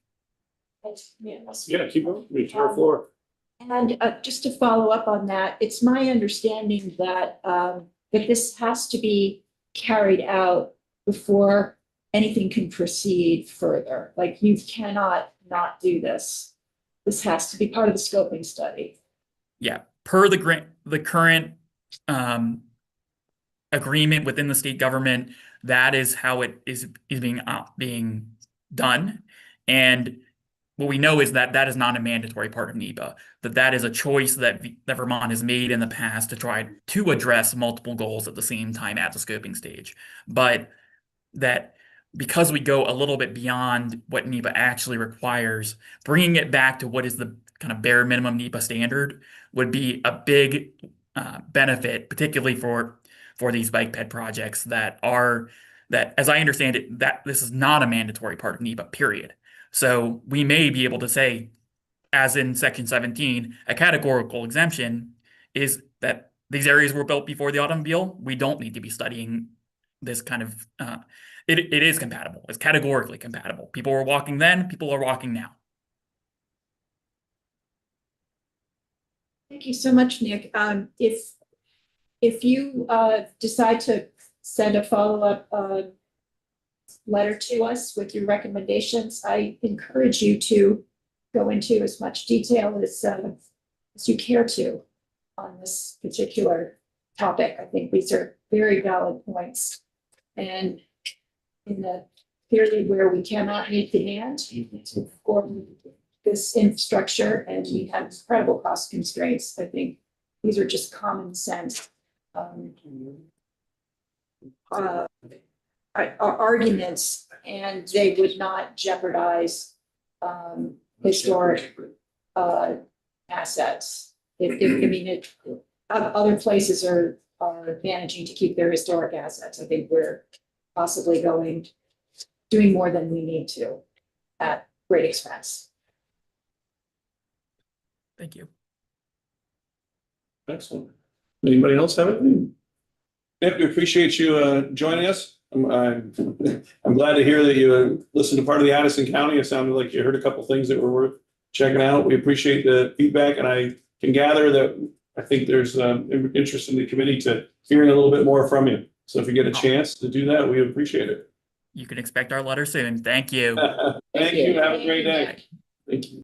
Yeah, keep going. It's your floor. And just to follow up on that, it's my understanding that that this has to be carried out before anything can proceed further. Like, you cannot not do this. This has to be part of the scoping study. Yeah, per the current agreement within the state government, that is how it is being done. And what we know is that that is not a mandatory part of NEPA, that is a choice that Vermont has made in the past to try to address multiple goals at the same time at the scoping stage. But that because we go a little bit beyond what NEPA actually requires, bringing it back to what is the kind of bare minimum NEPA standard would be a big benefit, particularly for these bike ped projects that, as I understand it, that this is not a mandatory part of NEPA, period. So we may be able to say, as in section 17, a categorical exemption is that these areas were built before the automobile. We don't need to be studying this kind of, it is compatible. It's categorically compatible. People were walking then, people are walking now. Thank you so much, Nick. If you decide to send a follow-up letter to us with your recommendations, I encourage you to go into as much detail as you care to on this particular topic. I think these are very valid points. And in the period where we cannot meet demand for this infrastructure and we have incredible cost constraints, I think these are just common sense arguments, and they would not jeopardize historic assets. Other places are managing to keep their historic assets. I think we're possibly doing more than we need to at great expense. Thank you. Excellent. Anybody else have anything? Nick, we appreciate you joining us. I'm glad to hear that you listened to part of the Addison County. It sounded like you heard a couple things that were worth checking out. We appreciate the feedback, and I can gather that I think there's interest in the committee to hearing a little bit more from you. So if you get a chance to do that, we appreciate it. You can expect our letter soon. Thank you. Thank you. Have a great day. Thank you.